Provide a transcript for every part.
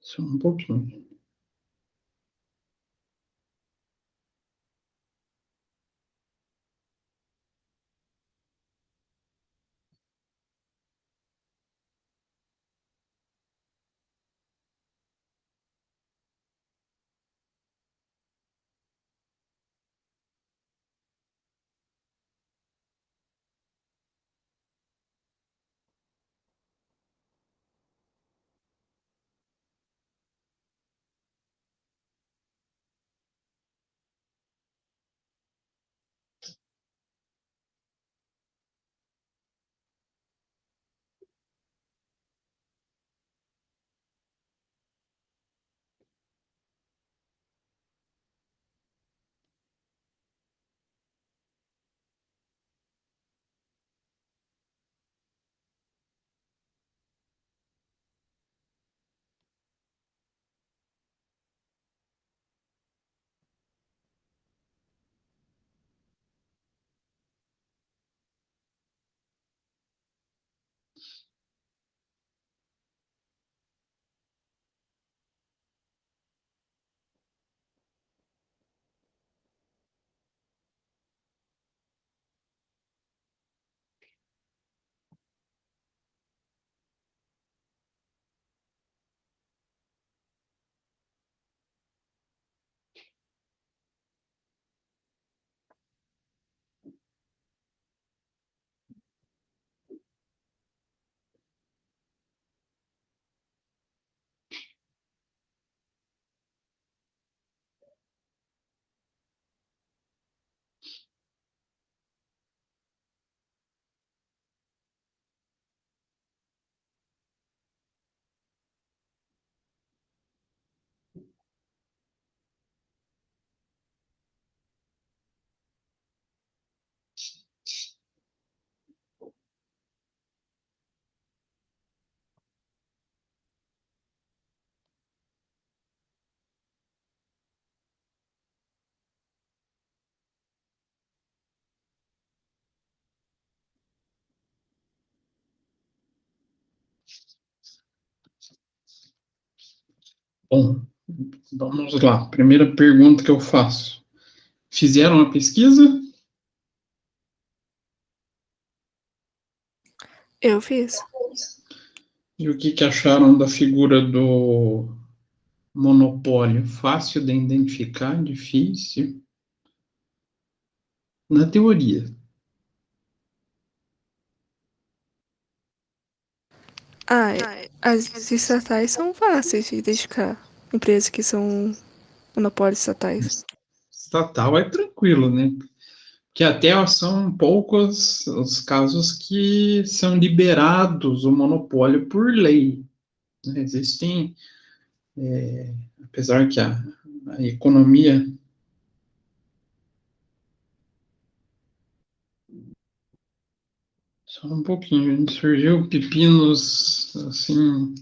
Só um pouquinho. Bom, vamos lá. Primeira pergunta que eu faço. Fizeram uma pesquisa? Eu fiz. E o que acharam da figura do monopólio? Fácil de identificar, difícil? Na teoria. Ah, as estatais são fáceis de identificar. Empresas que são monopólios estatais. Estatal é tranquilo, né? Que até são poucos os casos que são liberados o monopólio por lei. Né? Existem, apesar que a economia. Só um pouquinho, surgiu pepinos assim.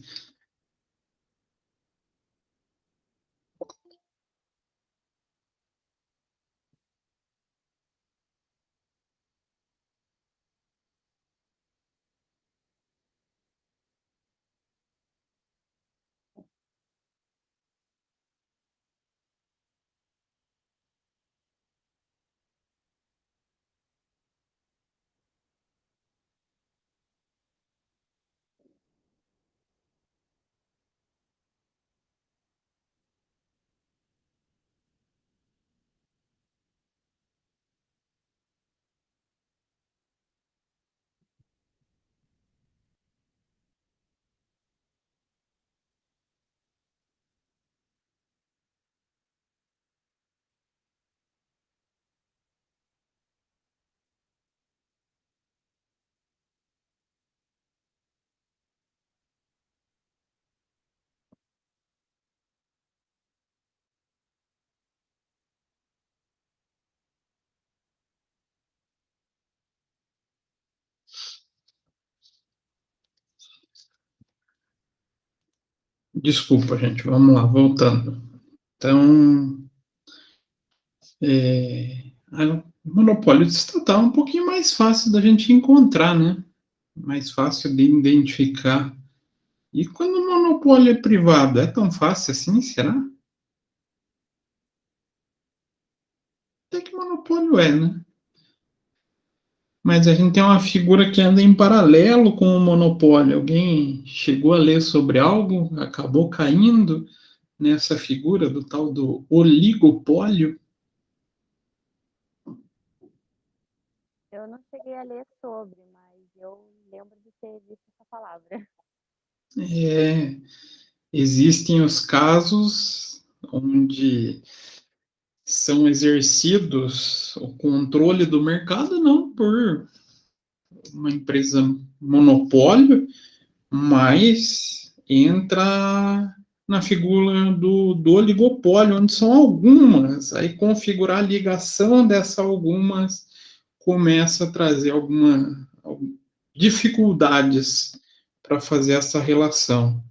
Desculpa, gente, vamos lá, voltando. Então, o monopólio estatal é um pouquinho mais fácil da gente encontrar, né? Mais fácil de identificar. E quando o monopólio é privado? É tão fácil assim, será? Até que monopólio é, né? Mas a gente tem uma figura que anda em paralelo com o monopólio. Alguém chegou a ler sobre algo, acabou caindo nessa figura do tal do oligopólio. Eu não cheguei a ler sobre, mas eu lembro de ter visto essa palavra. É, existem os casos onde são exercidos o controle do mercado, não por uma empresa monopólio, mas entra na figura do oligopólio, onde são algumas, aí configurar a ligação dessas algumas começa a trazer dificuldades para fazer essa relação.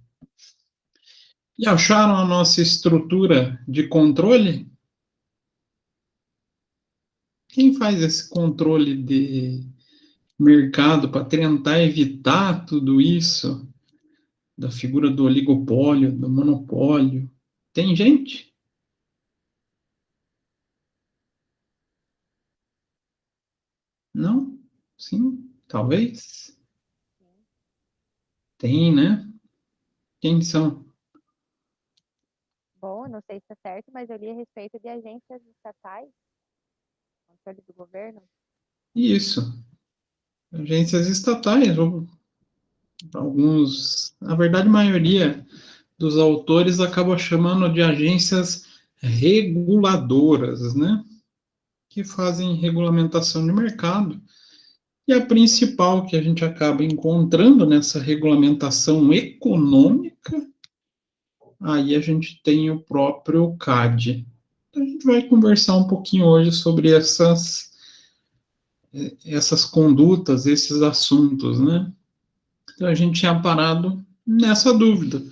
E acharam a nossa estrutura de controle? Quem faz esse controle de mercado para tentar evitar tudo isso, da figura do oligopólio, do monopólio? Tem gente? Não? Sim? Talvez? Tem, né? Quem são? Bom, não sei se é certo, mas eu li a respeito de agências estatais, controle do governo. Isso. Agências estatais, ou alguns, na verdade, a maioria dos autores acaba chamando de agências reguladoras, né? Que fazem regulamentação de mercado. E a principal que a gente acaba encontrando nessa regulamentação econômica, aí a gente tem o próprio CAD. Então, a gente vai conversar um pouquinho hoje sobre essas condutas, esses assuntos, né? Então, a gente tinha parado nessa dúvida.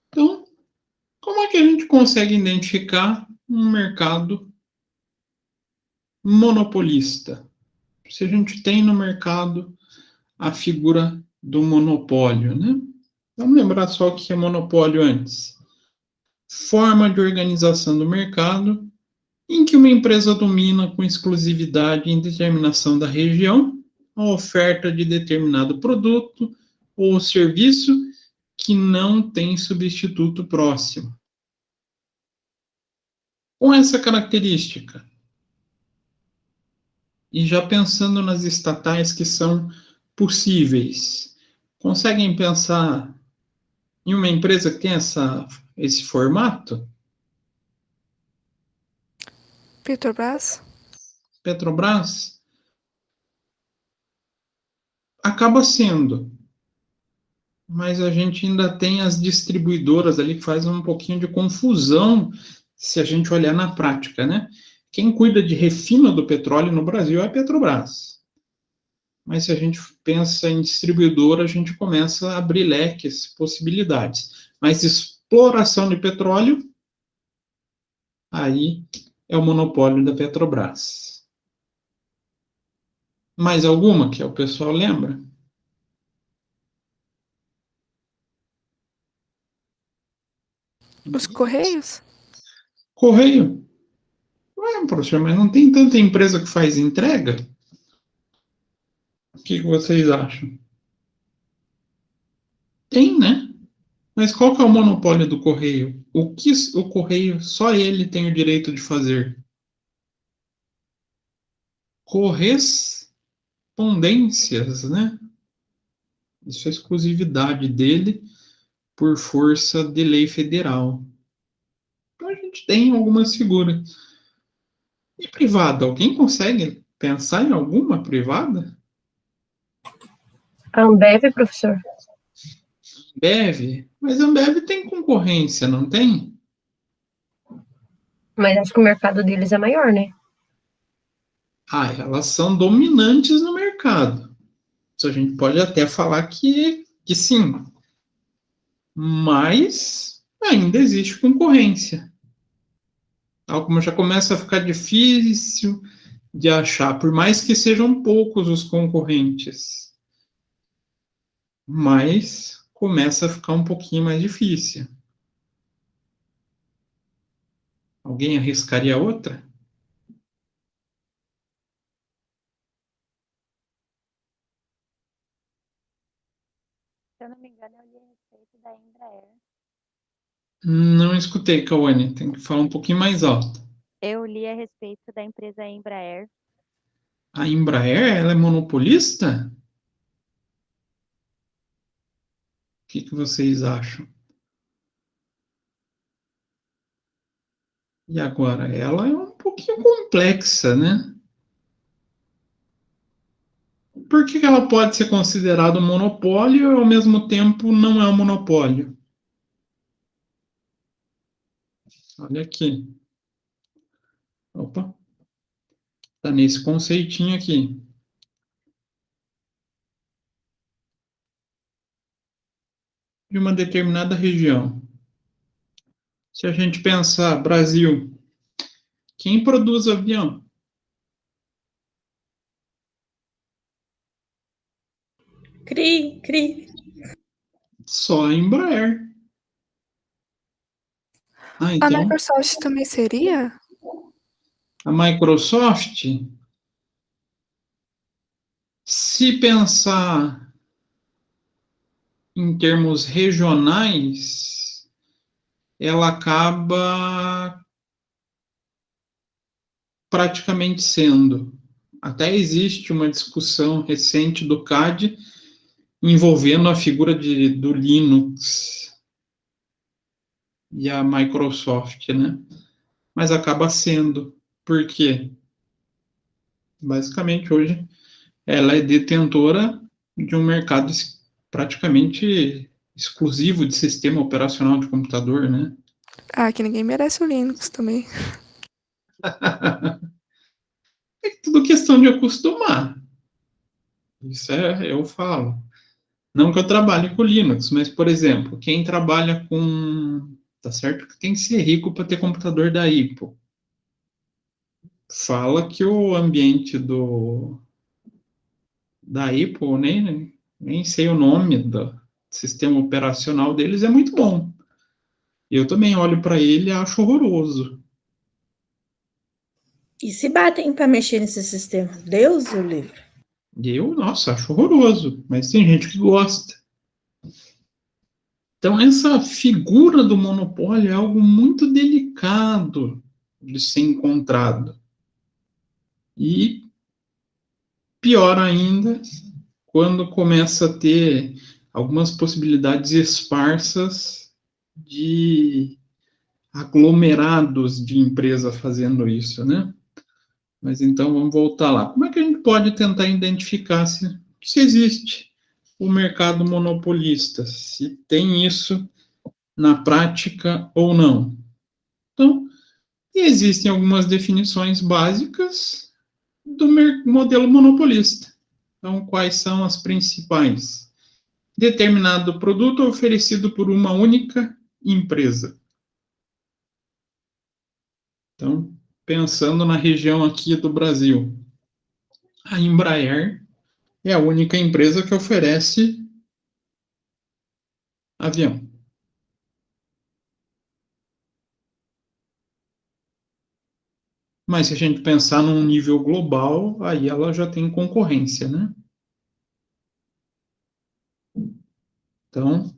Então, como é que a gente consegue identificar um mercado monopolista? Se a gente tem no mercado a figura do monopólio, né? Vamos lembrar só o que é monopólio antes. Forma de organização do mercado em que uma empresa domina com exclusividade em determinação da região a oferta de determinado produto ou serviço que não tem substituto próximo. Com essa característica, e já pensando nas estatais que são possíveis, conseguem pensar em uma empresa que tem esse formato? Petrobras? Petrobras acaba sendo, mas a gente ainda tem as distribuidoras ali que fazem um pouquinho de confusão se a gente olhar na prática, né? Quem cuida de refino do petróleo no Brasil é a Petrobras. Mas se a gente pensa em distribuidora, a gente começa a abrir leques, possibilidades. Mas exploração de petróleo, aí é o monopólio da Petrobras. Mais alguma que o pessoal lembra? Os Correios? Correio. Ué, professor, mas não tem tanta empresa que faz entrega? O que vocês acham? Tem, né? Mas qual que é o monopólio do Correio? O que o Correio, só ele tem o direito de fazer? Correspondências, né? Isso é exclusividade dele por força de lei federal. Então a gente tem algumas figuras. E privada? Alguém consegue pensar em alguma privada? A Ambev, professor? Ambev? Mas a Ambev tem concorrência, não tem? Mas acho que o mercado deles é maior, né? Ah, elas são dominantes no mercado. Isso a gente pode até falar que sim. Mas ainda existe concorrência. Como já começa a ficar difícil de achar, por mais que sejam poucos os concorrentes. Mas começa a ficar um pouquinho mais difícil. Alguém arriscaria outra? Se eu não me engano, eu li a respeito da Embraer. Não escutei, Cauane. Tem que falar um pouquinho mais alto. Eu li a respeito da empresa Embraer. A Embraer, ela é monopolista? O que vocês acham? E agora, ela é um pouquinho complexa, né? Por que ela pode ser considerada um monopólio e, ao mesmo tempo, não é um monopólio? Olha aqui. Opa. Está nesse conceitinho aqui. De uma determinada região. Se a gente pensar, Brasil, quem produz avião? Cri. Só a Embraer. Ah, A então, Microsoft também seria? a Microsoft, se pensar em termos regionais, ela acaba praticamente sendo. Até existe uma discussão recente do CAD envolvendo a figura do Linux e a Microsoft, né? Mas acaba sendo. Por quê? Basicamente, hoje, ela é detentora de um mercado praticamente exclusivo de sistema operacional de computador, né? Ah, que ninguém merece o Linux também. É tudo questão de acostumar. Isso eu falo. Não que eu trabalhe com Linux, mas, por exemplo, quem trabalha com. Tá certo que tem que ser rico para ter computador da Apple. Fala que o ambiente da Apple, nem sei o nome do sistema operacional deles, é muito bom. Eu também olho para ele e acho horroroso. E se batem para mexer nesse sistema? Deus o livre. Nossa, acho horroroso, mas tem gente que gosta. Então, essa figura do monopólio é algo muito delicado de ser encontrado. E pior ainda, quando começa a ter algumas possibilidades esparsas de aglomerados de empresa fazendo isso, né? Mas então vamos voltar lá. Como é que a gente pode tentar identificar se existe o mercado monopolista, se tem isso na prática ou não? Então, existem algumas definições básicas do modelo monopolista. Então, quais são as principais? Determinado produto oferecido por uma única empresa. Então, pensando na região aqui do Brasil, a Embraer é a única empresa que oferece avião. Mas se a gente pensar num nível global, aí ela já tem concorrência, né? Então,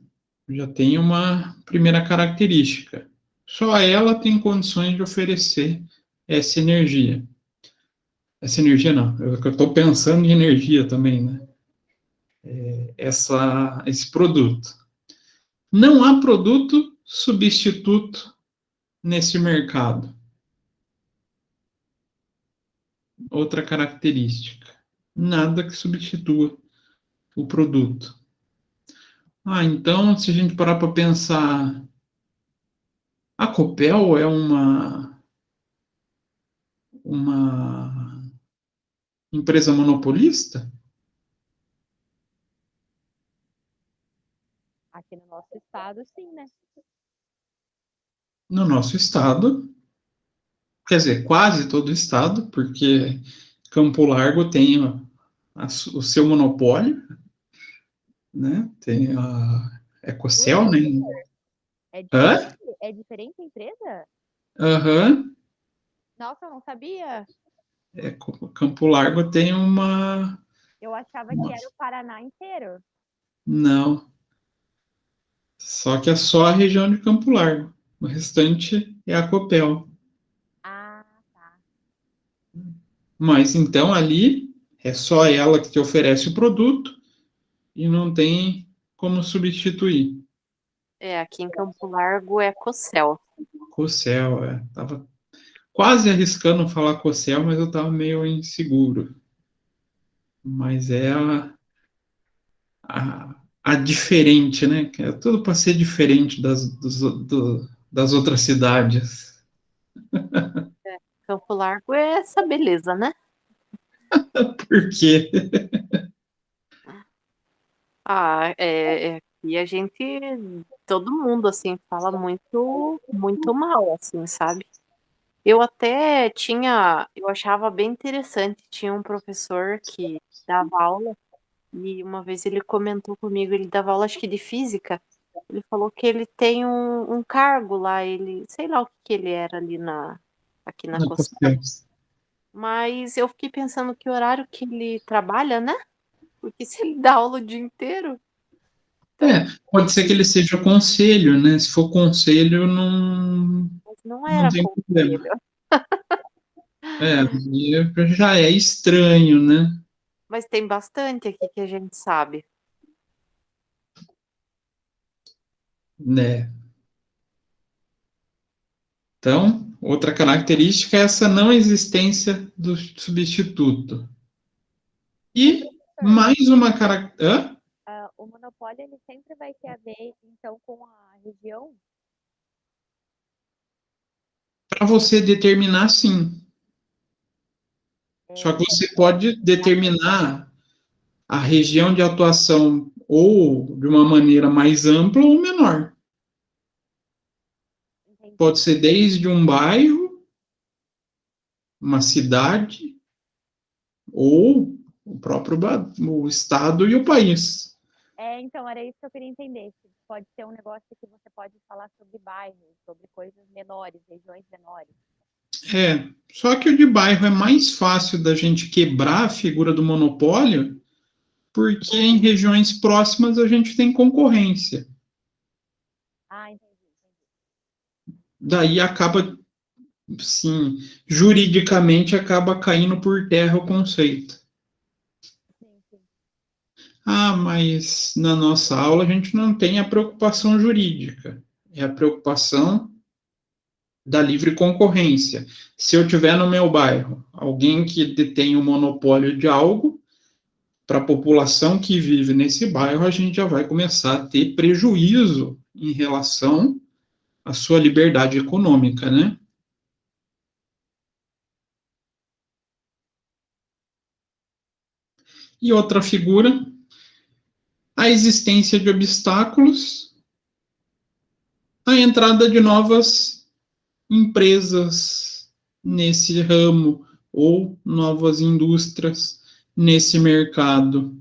já tem uma primeira característica. Só ela tem condições de oferecer essa energia. Essa energia não, eu estou pensando em energia também, né? Esse produto. Não há produto substituto nesse mercado. Outra característica. Nada que substitua o produto. Então, se a gente parar para pensar, a Copel é uma empresa monopolista? Aqui no nosso estado, sim, né? No nosso estado, quer dizer, quase todo o estado, porque Campo Largo tem o seu monopólio, né? Tem Ecocel, né? É Hã? diferente? É diferente a empresa? Aham. Nossa, eu não sabia. Campo Largo tem uma... Eu achava que era o Paraná inteiro. Não. Só que é só a região de Campo Largo. O restante é a Copel. Ah, tá. Mas então ali é só ela que te oferece o produto e não tem como substituir. Aqui em Campo Largo é Cocel. Cocel, tava quase arriscando falar Cocel, mas eu tava meio inseguro. Mas é a diferente, né? Que é tudo para ser diferente das outras cidades. Campo Largo é essa beleza, né? Por quê? E a gente, todo mundo, assim, fala muito, muito mal, assim, sabe? Eu até eu achava bem interessante, tinha um professor que dava aula, e uma vez ele comentou comigo, ele dava aula, acho que de física, ele falou que ele tem um cargo lá, sei lá o que ele era aqui na Na Costa, Cocel. mas eu fiquei pensando que horário que ele trabalha, né? Porque se ele dá aula o dia inteiro, então, Pode ser que ele seja conselho, né? Se for conselho, não, mas não não era tem problema. conselho. Já é estranho, né? Mas tem bastante aqui que a gente sabe. Né? Então, outra característica é essa não existência do substituto. E mais uma característica. O monopólio ele sempre vai ter a ver, então, com a região? Para você determinar, sim. Só que você pode determinar a região de atuação ou de uma maneira mais ampla ou menor. Entendi. Pode ser desde um bairro, uma cidade, ou o próprio o estado e o país. Então, era isso que eu queria entender. Se pode ser um negócio que você pode falar sobre bairros, sobre coisas menores, regiões menores. Só que o de bairro é mais fácil da gente quebrar a figura do monopólio, porque em regiões próximas a gente tem concorrência. Ah, entendi. Daí acaba, sim, juridicamente acaba caindo por terra o conceito. Sim. Ah, mas na nossa aula a gente não tem a preocupação jurídica, é a preocupação da livre concorrência. Se eu tiver no meu bairro alguém que detém o monopólio de algo, para a população que vive nesse bairro, a gente já vai começar a ter prejuízo em relação à sua liberdade econômica, né? E outra figura, a existência de obstáculos à entrada de novas empresas nesse ramo ou novas indústrias nesse mercado.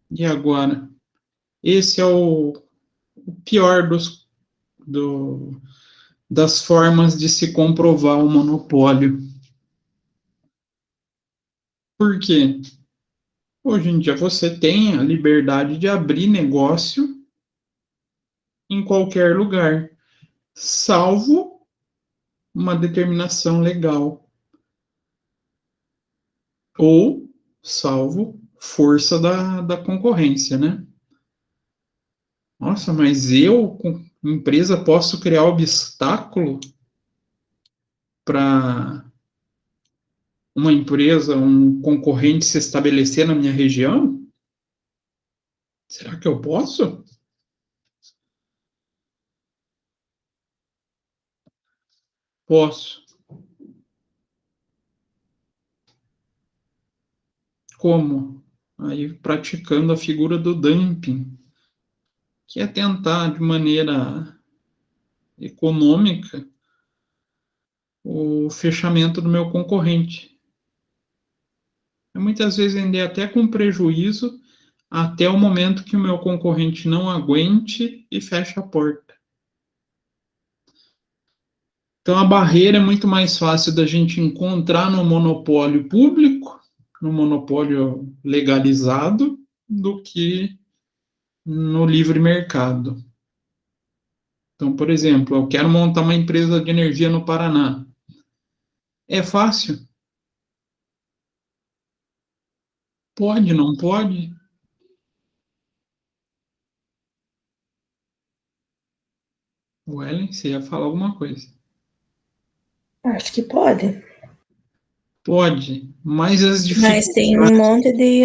E agora? Esse é o pior das formas de se comprovar o monopólio. Por quê? Hoje em dia você tem a liberdade de abrir negócio em qualquer lugar, salvo uma determinação legal ou salvo força da concorrência, né? Nossa, mas eu, com empresa, posso criar obstáculo para uma empresa, um concorrente se estabelecer na minha região? Será que eu posso? Posso. Como? Aí praticando a figura do dumping, que é tentar de maneira econômica o fechamento do meu concorrente. é muitas vezes vender até com prejuízo, até o momento que o meu concorrente não aguente e feche a porta. Então, a barreira é muito mais fácil da gente encontrar no monopólio público, no monopólio legalizado, do que no livre mercado. Então, por exemplo, eu quero montar uma empresa de energia no Paraná. É fácil? Pode, não pode? O Ellen, você ia falar alguma coisa? Acho que pode. Pode, mas as Mas tem um monte de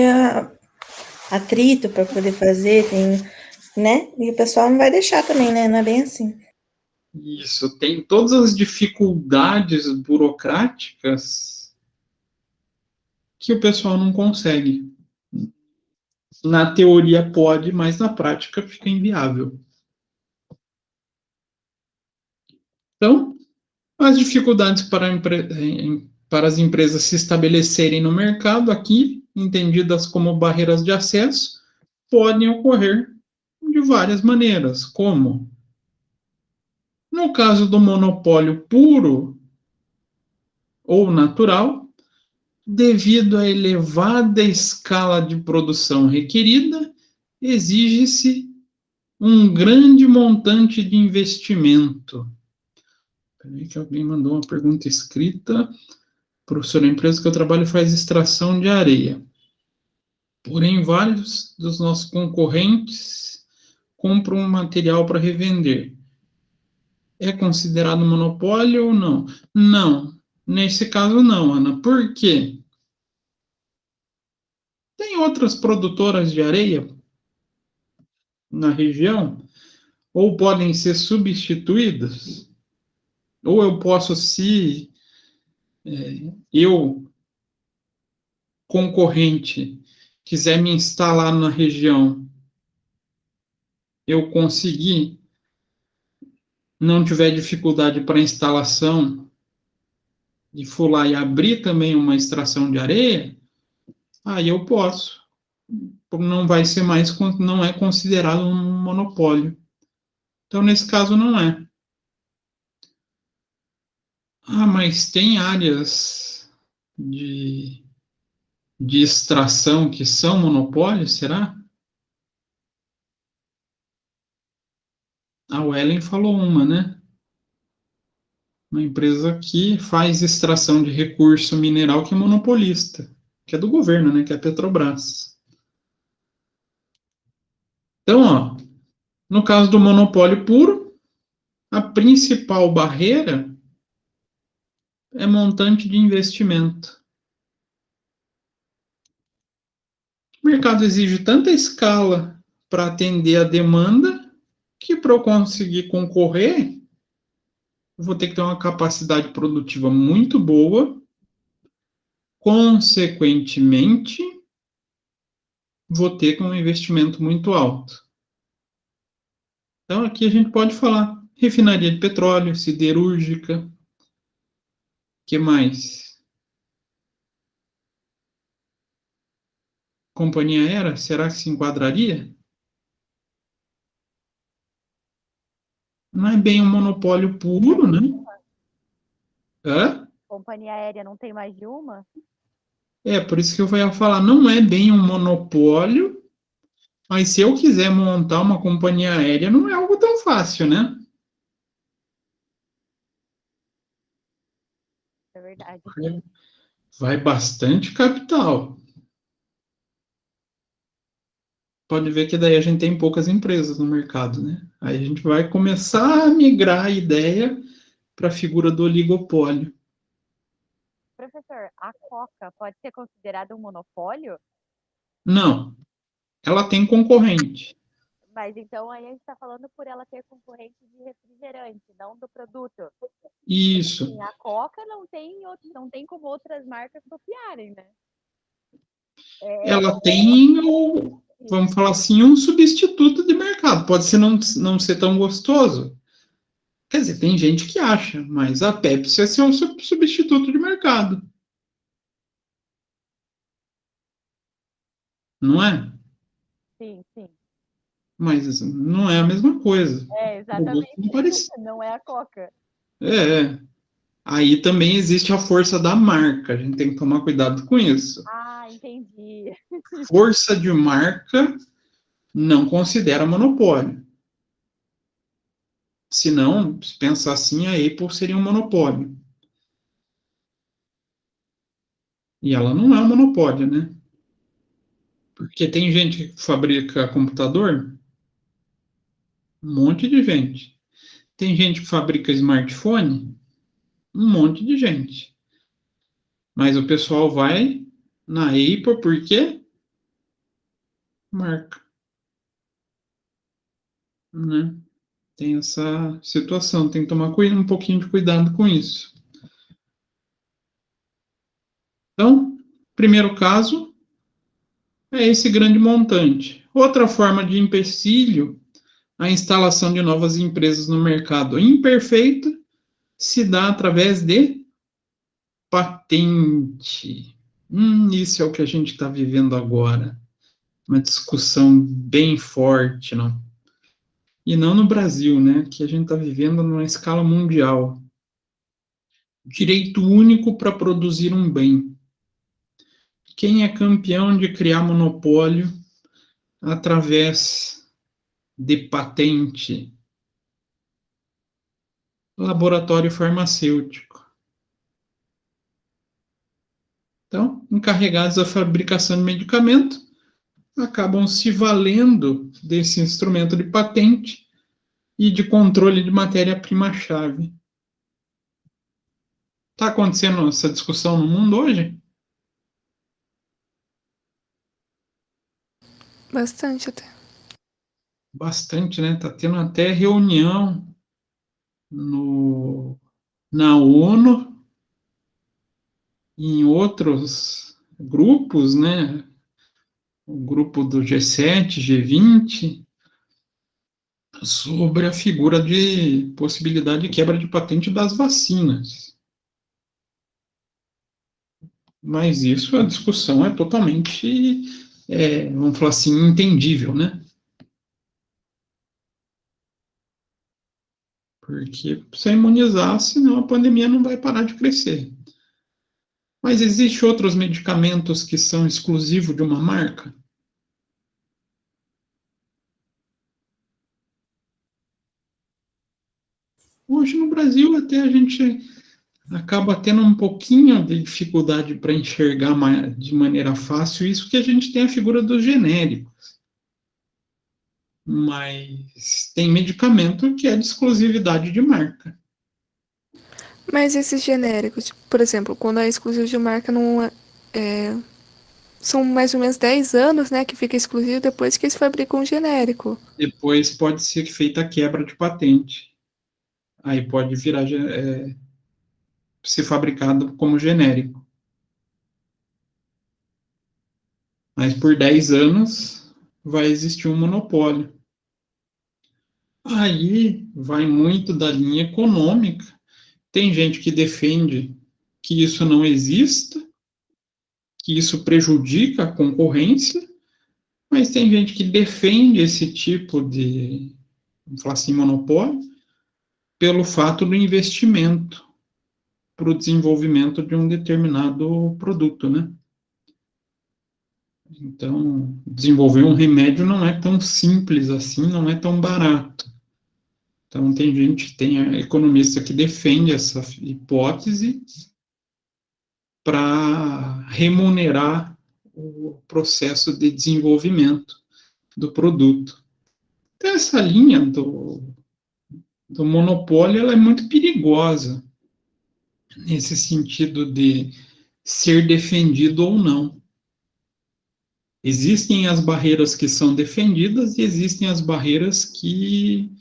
atrito para poder fazer, tem, né? E o pessoal não vai deixar também, né? Não é bem assim. Isso, tem todas as dificuldades burocráticas que o pessoal não consegue. Na teoria pode, mas na prática fica inviável. Então, as dificuldades para as empresas se estabelecerem no mercado aqui, entendidas como barreiras de acesso, podem ocorrer de várias maneiras, como no caso do monopólio puro ou natural, devido à elevada escala de produção requerida, exige-se um grande montante de investimento. Peraí que alguém mandou uma pergunta escrita. Professor, a empresa que eu trabalho faz extração de areia. Porém, vários dos nossos concorrentes compram material para revender. É considerado monopólio ou não? Não. Nesse caso, não, Ana. Por quê? Tem outras produtoras de areia na região, ou podem ser substituídas, ou eu posso, se eu, concorrente, quiser me instalar na região, eu conseguir, não tiver dificuldade para instalação, e for lá e abrir também uma extração de areia, aí eu posso. Não vai ser mais, não é considerado um monopólio. Então, nesse caso, não é. Ah, mas tem áreas de extração que são monopólios, será? A Wellen falou uma, né? Uma empresa que faz extração de recurso mineral que é monopolista, que é do governo, né? Que é a Petrobras. Então, ó, no caso do monopólio puro, a principal barreira é montante de investimento. O mercado exige tanta escala para atender a demanda que, para eu conseguir concorrer, eu vou ter que ter uma capacidade produtiva muito boa, consequentemente, vou ter um investimento muito alto. Então, aqui a gente pode falar refinaria de petróleo, siderúrgica, que mais? Companhia aérea, será que se enquadraria? Não é bem um monopólio puro, né? Hã? Companhia aérea não tem mais de uma? É, por isso que eu ia falar, não é bem um monopólio, mas se eu quiser montar uma companhia aérea, não é algo tão fácil, né? É verdade. Vai bastante capital. Pode ver que daí a gente tem poucas empresas no mercado, né? Aí a gente vai começar a migrar a ideia para a figura do oligopólio. Professor, a Coca pode ser considerada um monopólio? Não, ela tem concorrente. Mas então aí a gente está falando por ela ter concorrente de refrigerante, não do produto. Isso. Assim, a Coca não tem como outras marcas copiarem, né? Ela tem, vamos falar assim, um substituto de mercado. Pode ser não ser tão gostoso. Quer dizer, tem gente que acha, mas a Pepsi é ser um substituto de mercado. não é? Sim, sim. Mas não é a mesma coisa. É, O gosto exatamente. não parece. Não é a Coca. É. Aí também existe a força da marca. A gente tem que tomar cuidado com isso. Ah, entendi. Força de marca não considera monopólio. Se não, se pensar assim, a Apple seria um monopólio. E ela não é um monopólio, né? Porque tem gente que fabrica computador, um monte de gente. Tem gente que fabrica smartphone, um monte de gente. Mas o pessoal vai na Apple por quê? Marca, né? Tem essa situação, tem que tomar um pouquinho de cuidado com isso. Então, primeiro caso é esse grande montante. Outra forma de empecilho, a instalação de novas empresas no mercado imperfeito se dá através de patente. Isso é o que a gente está vivendo agora. Uma discussão bem forte, não? E não no Brasil, né? Que a gente está vivendo numa escala mundial. Direito único para produzir um bem. Quem é campeão de criar monopólio através de patente? Laboratório farmacêutico. Então, encarregados da fabricação de medicamento, acabam se valendo desse instrumento de patente e de controle de matéria-prima-chave. Está acontecendo essa discussão no mundo hoje? Bastante até. Bastante, né? Está tendo até reunião na ONU e em outros grupos, né? O grupo do G7, G20, sobre a figura de possibilidade de quebra de patente das vacinas. Mas isso, a discussão é totalmente, vamos falar assim, entendível, né? Porque precisa imunizar, senão a pandemia não vai parar de crescer. Mas existem outros medicamentos que são exclusivos de uma marca? Hoje no Brasil até a gente acaba tendo um pouquinho de dificuldade para enxergar de maneira fácil isso, que a gente tem a figura dos genéricos. Mas tem medicamento que é de exclusividade de marca. Mas esses genéricos, por exemplo, quando é exclusivo de marca, não são mais ou menos 10 anos, né, que fica exclusivo depois que eles fabricam um genérico. Depois pode ser feita a quebra de patente. Aí pode virar ser fabricado como genérico. Mas por 10 anos vai existir um monopólio. Aí vai muito da linha econômica. Tem gente que defende que isso não exista, que isso prejudica a concorrência, mas tem gente que defende esse tipo de, vamos falar assim, monopólio, pelo fato do investimento para o desenvolvimento de um determinado produto, né? Então, desenvolver um remédio não é tão simples assim, não é tão barato. Então, tem economista que defende essa hipótese para remunerar o processo de desenvolvimento do produto. Então, essa linha do monopólio ela é muito perigosa, nesse sentido de ser defendido ou não. Existem as barreiras que são defendidas e existem as barreiras que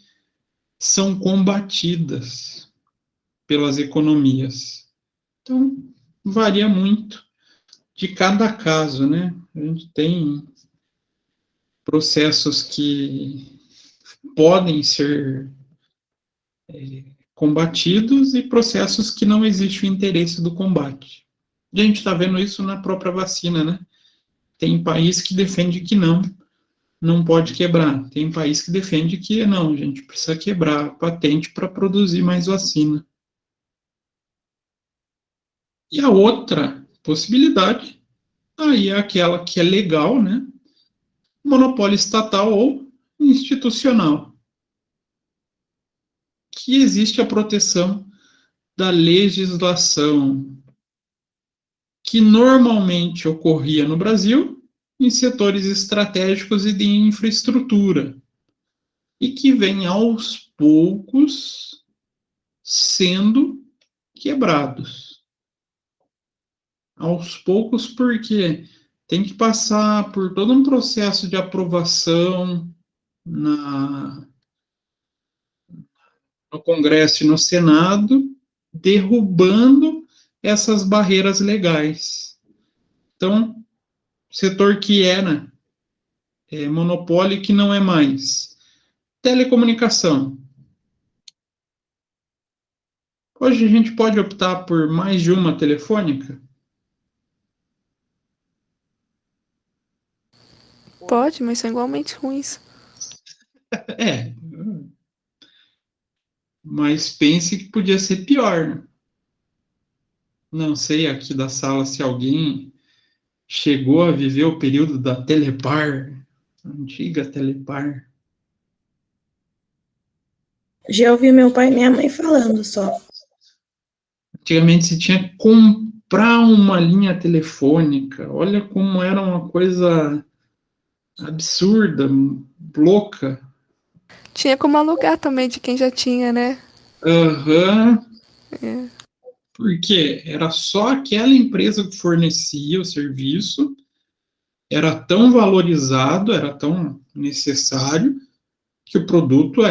são combatidas pelas economias. Então, varia muito de cada caso, né? A gente tem processos que podem ser combatidos e processos que não existe o interesse do combate. E a gente está vendo isso na própria vacina, né? Tem país que defende que não pode quebrar. Tem país que defende que não, a gente precisa quebrar a patente para produzir mais vacina. E a outra possibilidade, aí é aquela que é legal, né? Monopólio estatal ou institucional, que existe a proteção da legislação, que normalmente ocorria no Brasil em setores estratégicos e de infraestrutura, e que vem aos poucos sendo quebrados. Aos poucos, porque tem que passar por todo um processo de aprovação no Congresso e no Senado, derrubando essas barreiras legais. Então, setor que era monopólio que não é mais. Telecomunicação. Hoje a gente pode optar por mais de uma telefônica? Pode, mas são igualmente ruins. É. Mas pense que podia ser pior. Não sei aqui da sala se alguém chegou a viver o período da Telepar, a antiga Telepar. Já ouvi meu pai e minha mãe falando só. Antigamente se tinha que comprar uma linha telefônica. Olha como era uma coisa absurda, louca. Tinha como alugar também de quem já tinha, né? Aham. É. Porque era só aquela empresa que fornecia o serviço, era tão valorizado, era tão necessário, que o produto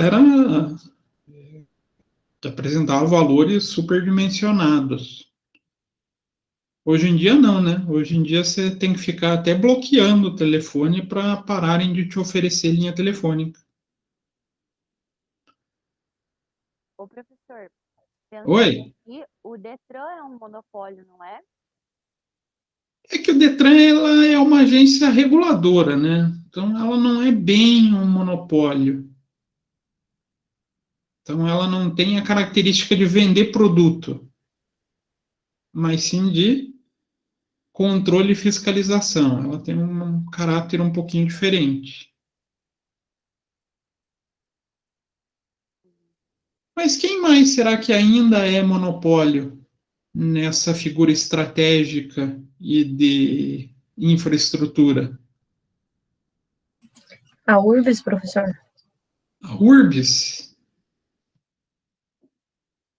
apresentava valores superdimensionados. Hoje em dia não, né? Hoje em dia você tem que ficar até bloqueando o telefone para pararem de te oferecer linha telefônica. Ô, professor, pensando Oi? aqui, o Detran é um monopólio, não é? É que o Detran ela é uma agência reguladora, né? Então ela não é bem um monopólio. Então ela não tem a característica de vender produto, mas sim de controle e fiscalização. Ela tem um caráter um pouquinho diferente. Mas quem mais será que ainda é monopólio nessa figura estratégica e de infraestrutura? A URBS, professor? A URBS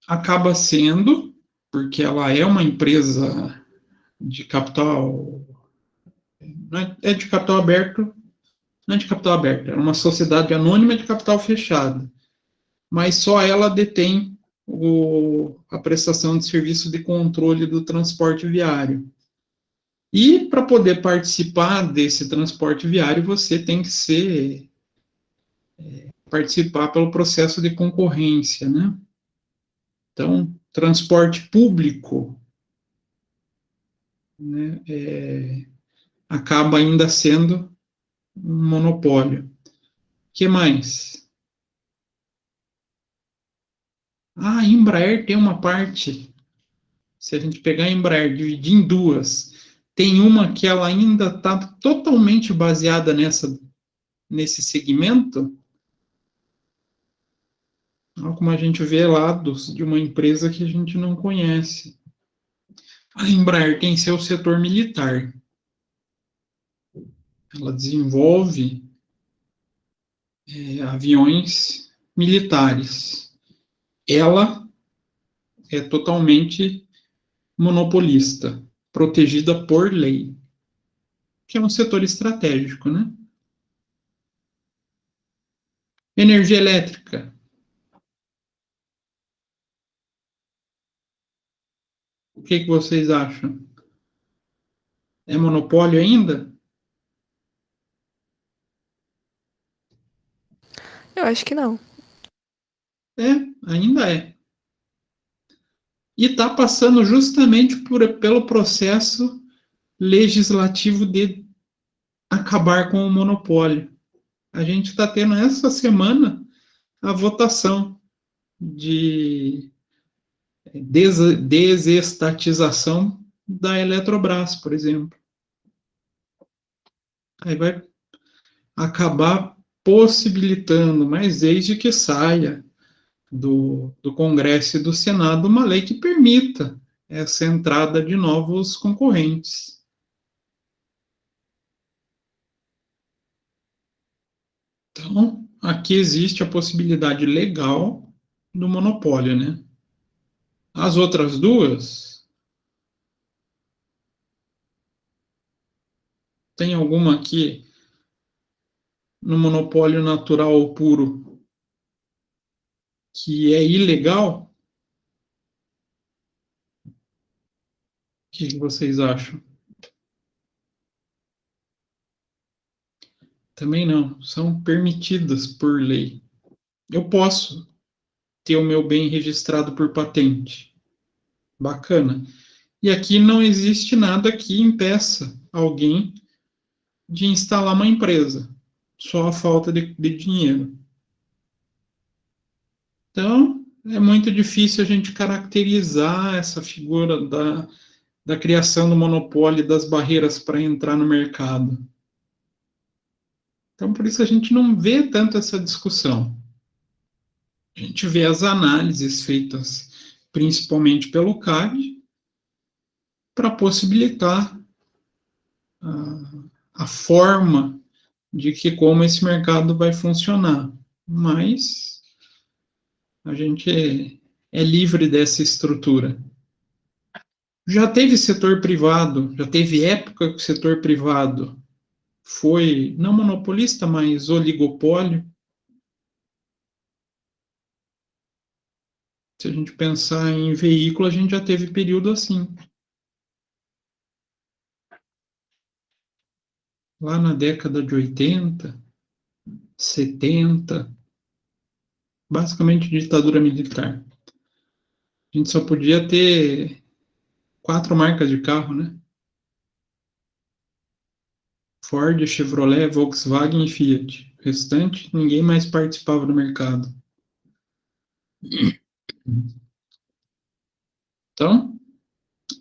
acaba sendo, porque ela é uma empresa de capital, é de capital aberto, não é de capital aberto, é uma sociedade anônima de capital fechado, mas só ela detém a prestação de serviço de controle do transporte viário. E para poder participar desse transporte viário, você tem que participar pelo processo de concorrência, né? Então, transporte público, né, acaba ainda sendo um monopólio. O que mais? A Embraer tem uma parte, se a gente pegar a Embraer e dividir em duas, tem uma que ela ainda está totalmente baseada nesse segmento, como a gente vê lá de uma empresa que a gente não conhece. A Embraer tem seu setor militar. Ela desenvolve aviões militares. Ela é totalmente monopolista, protegida por lei, que é um setor estratégico, né? Energia elétrica. O que vocês acham? É monopólio ainda? Eu acho que não. Ainda é. E está passando justamente pelo processo legislativo de acabar com o monopólio. A gente está tendo essa semana a votação de desestatização da Eletrobras, por exemplo. Aí vai acabar possibilitando, mas desde que saia do Congresso e do Senado uma lei que permita essa entrada de novos concorrentes. Então, aqui existe a possibilidade legal do monopólio, né? As outras duas, tem alguma aqui no monopólio natural puro que é ilegal? O que vocês acham? Também não, são permitidas por lei. Eu posso ter o meu bem registrado por patente. Bacana. E aqui não existe nada que impeça alguém de instalar uma empresa. Só a falta de dinheiro. Então, é muito difícil a gente caracterizar essa figura da criação do monopólio e das barreiras para entrar no mercado. Então, por isso a gente não vê tanto essa discussão. A gente vê as análises feitas principalmente pelo CAD para possibilitar a forma de que como esse mercado vai funcionar. Mas a gente é livre dessa estrutura. Já teve setor privado, já teve época que o setor privado foi, não monopolista, mas oligopólio. Se a gente pensar em veículo, a gente já teve período assim. Lá na década de 80, 70, basicamente ditadura militar. A gente só podia ter 4 marcas de carro, né? Ford, Chevrolet, Volkswagen e Fiat. O restante, ninguém mais participava do mercado. Então,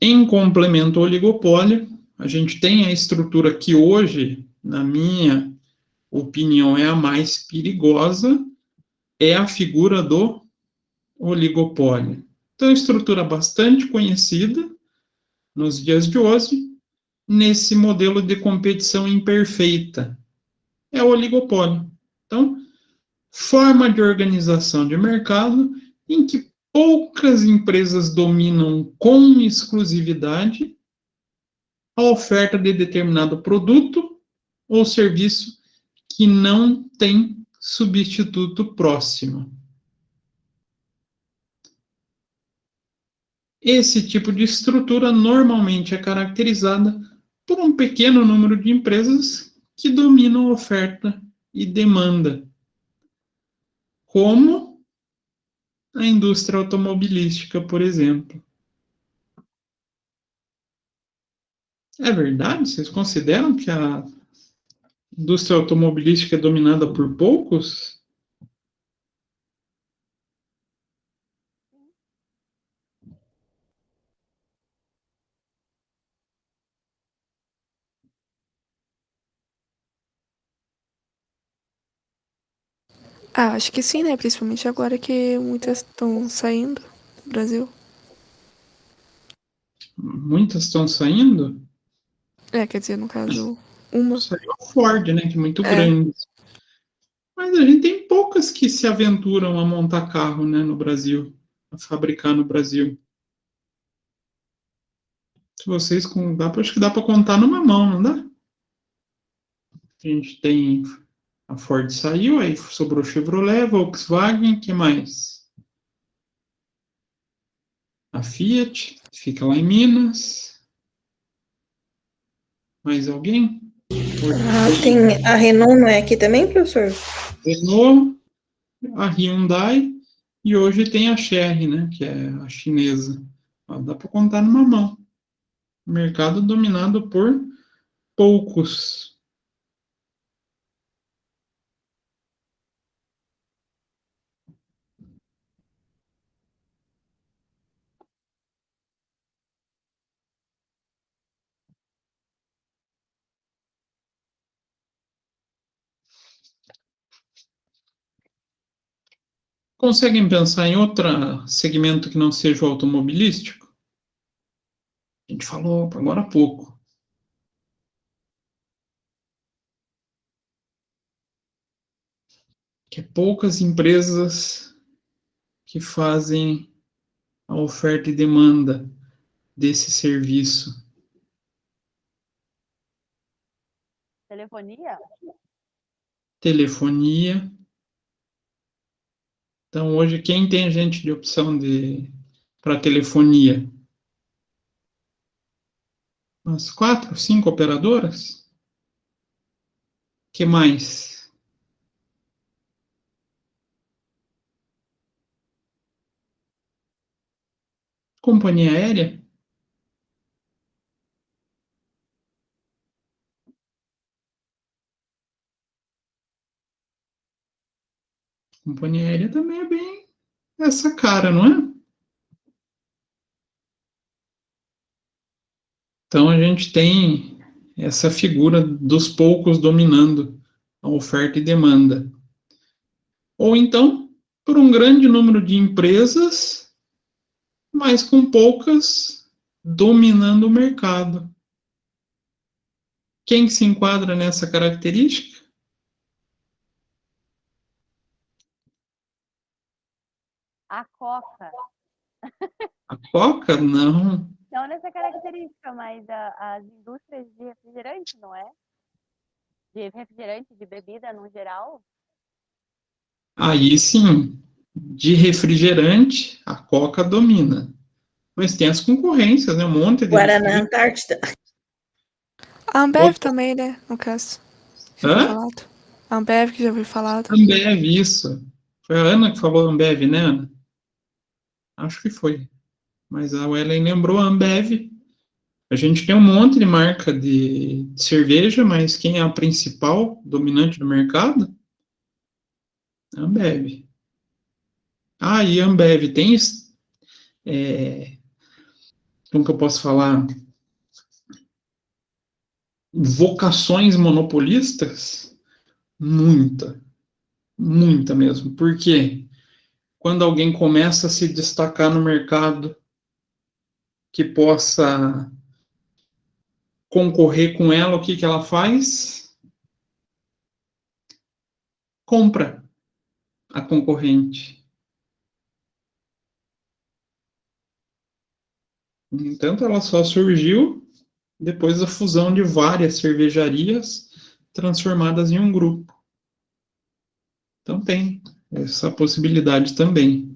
em complemento ao oligopólio, a gente tem a estrutura que hoje, na minha opinião, é a mais perigosa, é a figura do oligopólio. Então, estrutura bastante conhecida nos dias de hoje, nesse modelo de competição imperfeita. É o oligopólio. Então, forma de organização de mercado em que poucas empresas dominam com exclusividade a oferta de determinado produto ou serviço que não tem substituto próximo. Esse tipo de estrutura normalmente é caracterizada por um pequeno número de empresas que dominam oferta e demanda, como a indústria automobilística, por exemplo. É verdade? Vocês consideram que a indústria automobilística é dominada por poucos? Ah, acho que sim, né? Principalmente agora que muitas estão saindo do Brasil. Muitas estão saindo? É, quer dizer, no caso, uma. Saiu a Ford, né, que é muito grande. Mas a gente tem poucas que se aventuram a montar carro, né, no Brasil, a fabricar no Brasil. Se vocês acho que dá para contar numa mão, não dá? A gente tem a Ford saiu, aí sobrou Chevrolet, Volkswagen, que mais? A Fiat, fica lá em Minas. Mais alguém? Tem a Renault, não é aqui também, professor? Renault, a Hyundai e hoje tem a Chery, né, que é a chinesa. Ó, dá para contar numa mão. Mercado dominado por poucos. Conseguem pensar em outro segmento que não seja o automobilístico? A gente falou agora há pouco. Que é poucas empresas que fazem a oferta e demanda desse serviço. Telefonia? Telefonia. Então, hoje, quem tem gente de opção para telefonia? Umas 4, 5 operadoras? Que mais? Companhia aérea? Companhia aérea também é bem essa cara, não é? Então, a gente tem essa figura dos poucos dominando a oferta e demanda. Ou então, por um grande número de empresas, mas com poucas dominando o mercado. Quem se enquadra nessa característica? A Coca. A Coca? Não. Não nessa característica, mas as indústrias de refrigerante, não é? De refrigerante, de bebida no geral. Aí sim, de refrigerante, a Coca domina. Mas tem as concorrências, né? Um monte de Guaraná Antártida. A Ambev Outra- também, né? No caso. Já foi Hã? falado. A Ambev que já foi falado. Ambev, isso. Foi a Ana que falou Ambev, né, Ana? Acho que foi. Mas a Ellen lembrou a Ambev. A gente tem um monte de marca de cerveja, mas quem é a principal dominante do mercado? A Ambev. Ah, e a Ambev tem, como que eu posso falar? Vocações monopolistas? Muita. Muita mesmo. Por quê? Quando alguém começa a se destacar no mercado que possa concorrer com ela, o que que ela faz? Compra a concorrente. Entanto, ela só surgiu depois da fusão de várias cervejarias transformadas em um grupo. Então tem essa possibilidade também.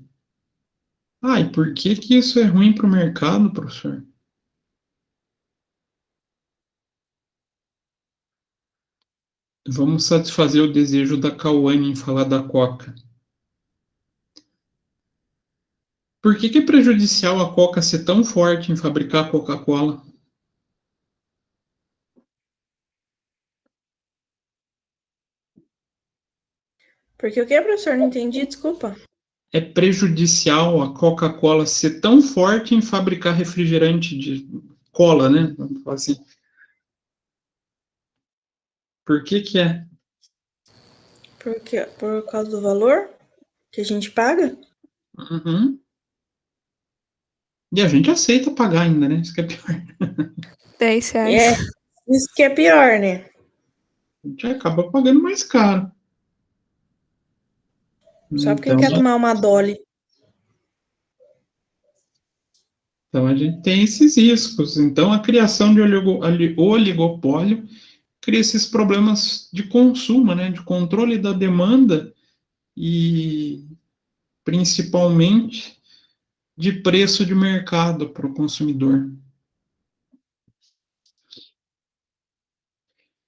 Ah, e por que que isso é ruim para o mercado, professor? Vamos satisfazer o desejo da Cauane em falar da Coca. Por que que é prejudicial a Coca ser tão forte em fabricar Coca-Cola? Porque o que, professor? Não entendi, desculpa. É prejudicial a Coca-Cola ser tão forte em fabricar refrigerante de cola, né? Vamos falar assim. Por que que é? Porque, por causa do valor que a gente paga? Uhum. E a gente aceita pagar ainda, né? Isso que é pior. R$10. É, isso que é pior, né? A gente acaba pagando mais caro. Só porque Então, quer tomar uma Dolly. então a gente tem esses riscos. Então a criação de oligopólio cria esses problemas de consumo, né? De controle da demanda e principalmente de preço de mercado para o consumidor.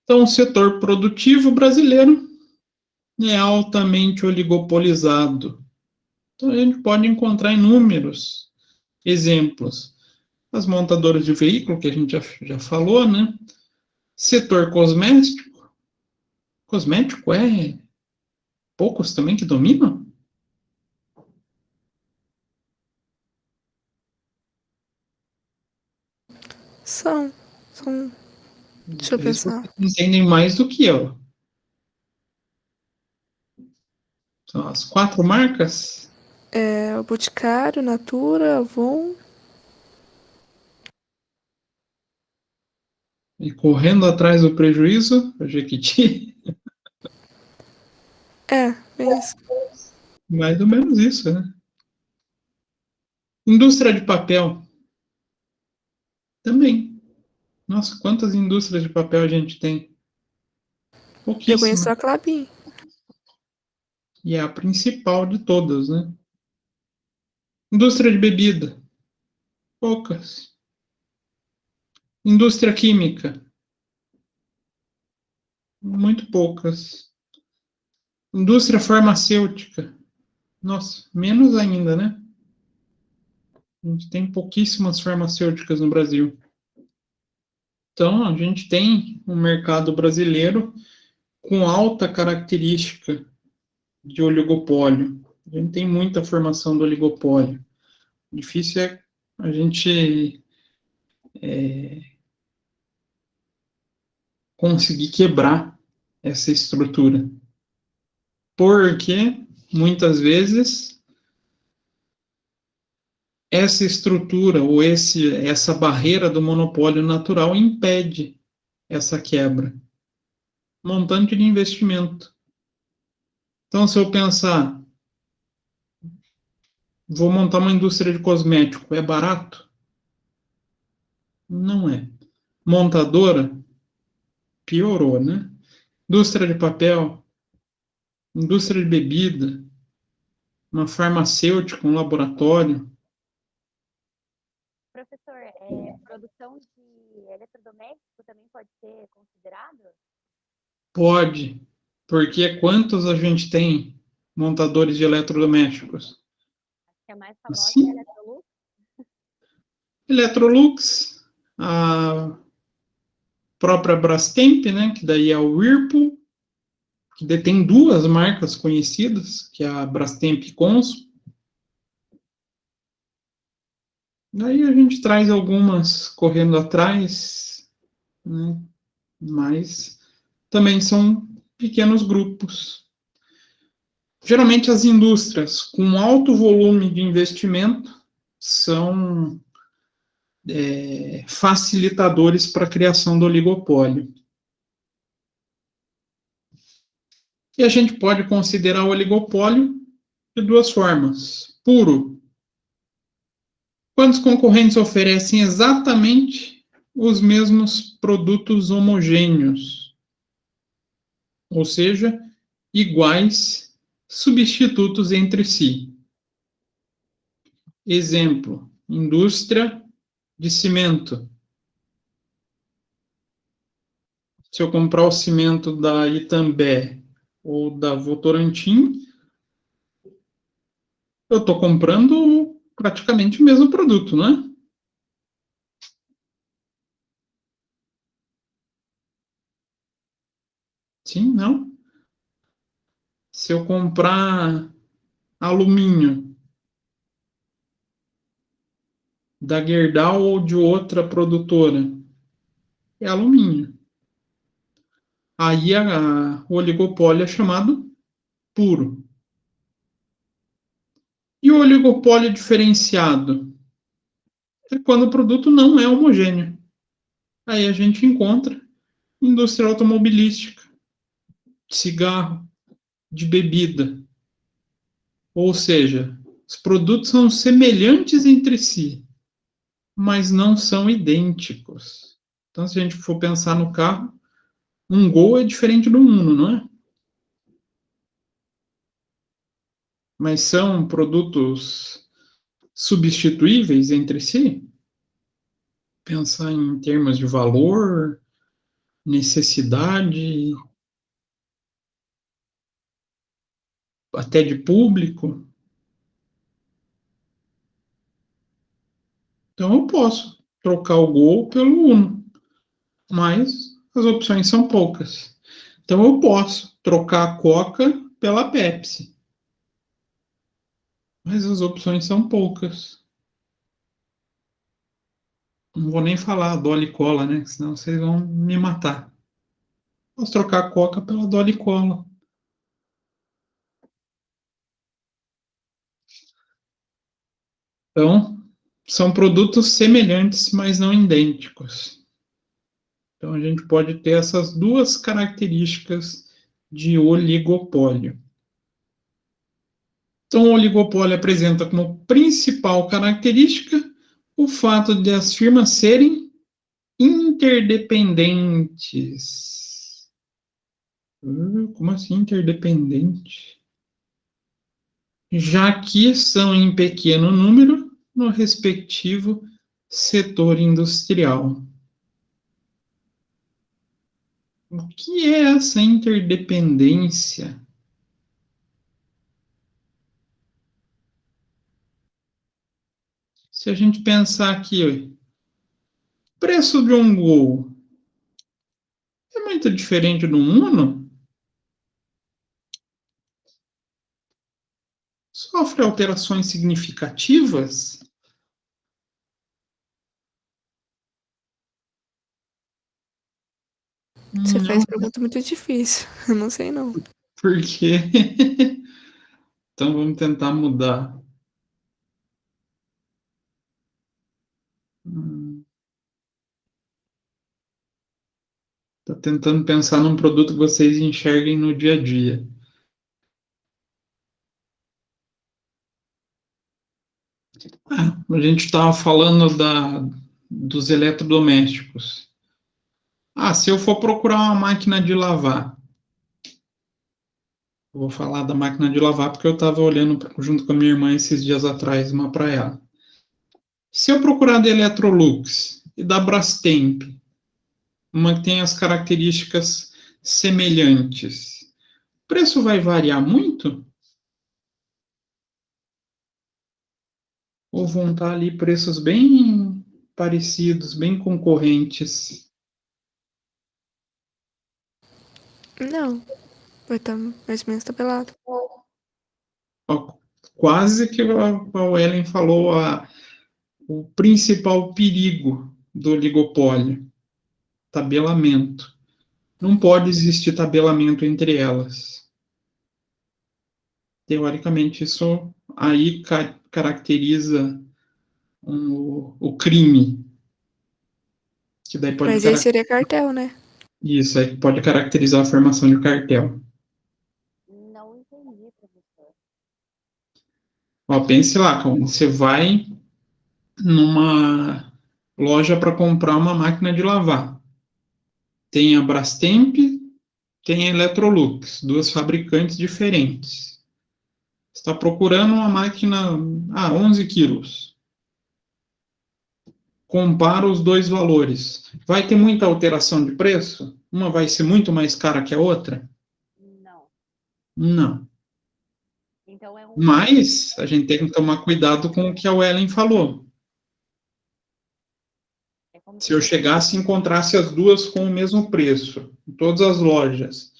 Então, o setor produtivo brasileiro é altamente oligopolizado. Então, a gente pode encontrar inúmeros exemplos. As montadoras de veículo, que a gente já falou, né? Setor cosmético. Cosmético é poucos também que dominam? São. Deixa eu Eles pensar. entendem mais do que eu. São as 4 marcas. o Boticário, Natura, Avon. E correndo atrás do prejuízo, a Jequiti. Bem isso. Mais ou menos isso, né? Indústria de papel. Também. Nossa, quantas indústrias de papel a gente tem? Eu conheço Pouquíssimo. a Klabin. E é a principal de todas, né? Indústria de bebida. Poucas. Indústria química. Muito poucas. Indústria farmacêutica. Nossa, menos ainda, né? A gente tem pouquíssimas farmacêuticas no Brasil. Então, a gente tem um mercado brasileiro com alta característica de oligopólio. A gente tem muita formação do oligopólio. Difícil é a gente conseguir quebrar essa estrutura. Porque, muitas vezes, essa estrutura ou essa barreira do monopólio natural impede essa quebra. Montante de investimento. Então, se eu pensar, vou montar uma indústria de cosmético, é barato? Não é. Montadora? Piorou, né? Indústria de papel, indústria de bebida, uma farmacêutica, um laboratório. Professor, produção de eletrodoméstico também pode ser considerado? Pode, porque quantos a gente tem montadores de eletrodomésticos? Acho que a mais famosa é a Sim. Electrolux. Electrolux, a própria Brastemp, né, que daí é o Whirlpool, que detém duas marcas conhecidas, que é a Brastemp e Consul. Daí a gente traz algumas correndo atrás, né, mas também são pequenos grupos. Geralmente as indústrias com alto volume de investimento são facilitadores para a criação do oligopólio. E a gente pode considerar o oligopólio de duas formas. Puro. Quando os concorrentes oferecem exatamente os mesmos produtos homogêneos, ou seja, iguais, substitutos entre si. Exemplo, indústria de cimento. Se eu comprar o cimento da Itambé ou da Votorantim, eu estou comprando praticamente o mesmo produto, não é? Sim, não? Se eu comprar alumínio da Gerdau ou de outra produtora, é alumínio. Aí o oligopólio é chamado puro. E o oligopólio diferenciado é quando o produto não é homogêneo. Aí a gente encontra indústria automobilística, de cigarro, de bebida. Ou seja, os produtos são semelhantes entre si, mas não são idênticos. Então, se a gente for pensar no carro, um Gol é diferente do Uno, não é? Mas são produtos substituíveis entre si? Pensar em termos de valor, necessidade, até de público. Então, eu posso trocar o Gol pelo Uno, mas as opções são poucas. Então, eu posso trocar a Coca pela Pepsi, mas as opções são poucas. Não vou nem falar Dolly Cola, né? Senão vocês vão me matar. Posso trocar a Coca pela Dolly Cola. Então, são produtos semelhantes, mas não idênticos. Então, a gente pode ter essas duas características de oligopólio. Então, o oligopólio apresenta como principal característica o fato de as firmas serem interdependentes. Como assim interdependente? Já que são em pequeno número no respectivo setor industrial. O que é essa interdependência? Se a gente pensar aqui, o preço de um Gol é muito diferente do Uno? Sofre alterações significativas? Você Não, fez pergunta muito difícil. Eu não sei, não. por quê? Então vamos tentar mudar. Estou tentando pensar num produto que vocês enxerguem no dia a dia. A gente estava falando dos eletrodomésticos. Se eu for procurar uma máquina de lavar, eu vou falar da máquina de lavar porque eu estava olhando junto com a minha irmã esses dias atrás, uma para ela. Se eu procurar da Electrolux e da Brastemp, uma que tem as características semelhantes, o preço vai variar muito? Ou vão estar ali preços bem parecidos, bem concorrentes? Não. Vai estar mais ou menos tabelado. Quase que a Ellen falou o principal perigo do oligopólio: tabelamento. Não pode existir tabelamento entre elas. Teoricamente, isso aí caracteriza o crime. Que daí pode Mas aí seria cartel, né? Isso aí pode caracterizar a formação de cartel. Não entendi, professor. Pense lá, você vai numa loja para comprar uma máquina de lavar. Tem a Brastemp, tem a Electrolux, duas fabricantes diferentes. Você está procurando uma máquina 11 quilos. Compara os dois valores. Vai ter muita alteração de preço? Uma vai ser muito mais cara que a outra? Não. Não. Então é um. Mas a gente tem que tomar cuidado com o que a Ellen falou. Se eu chegasse e encontrasse as duas com o mesmo preço, em todas as lojas,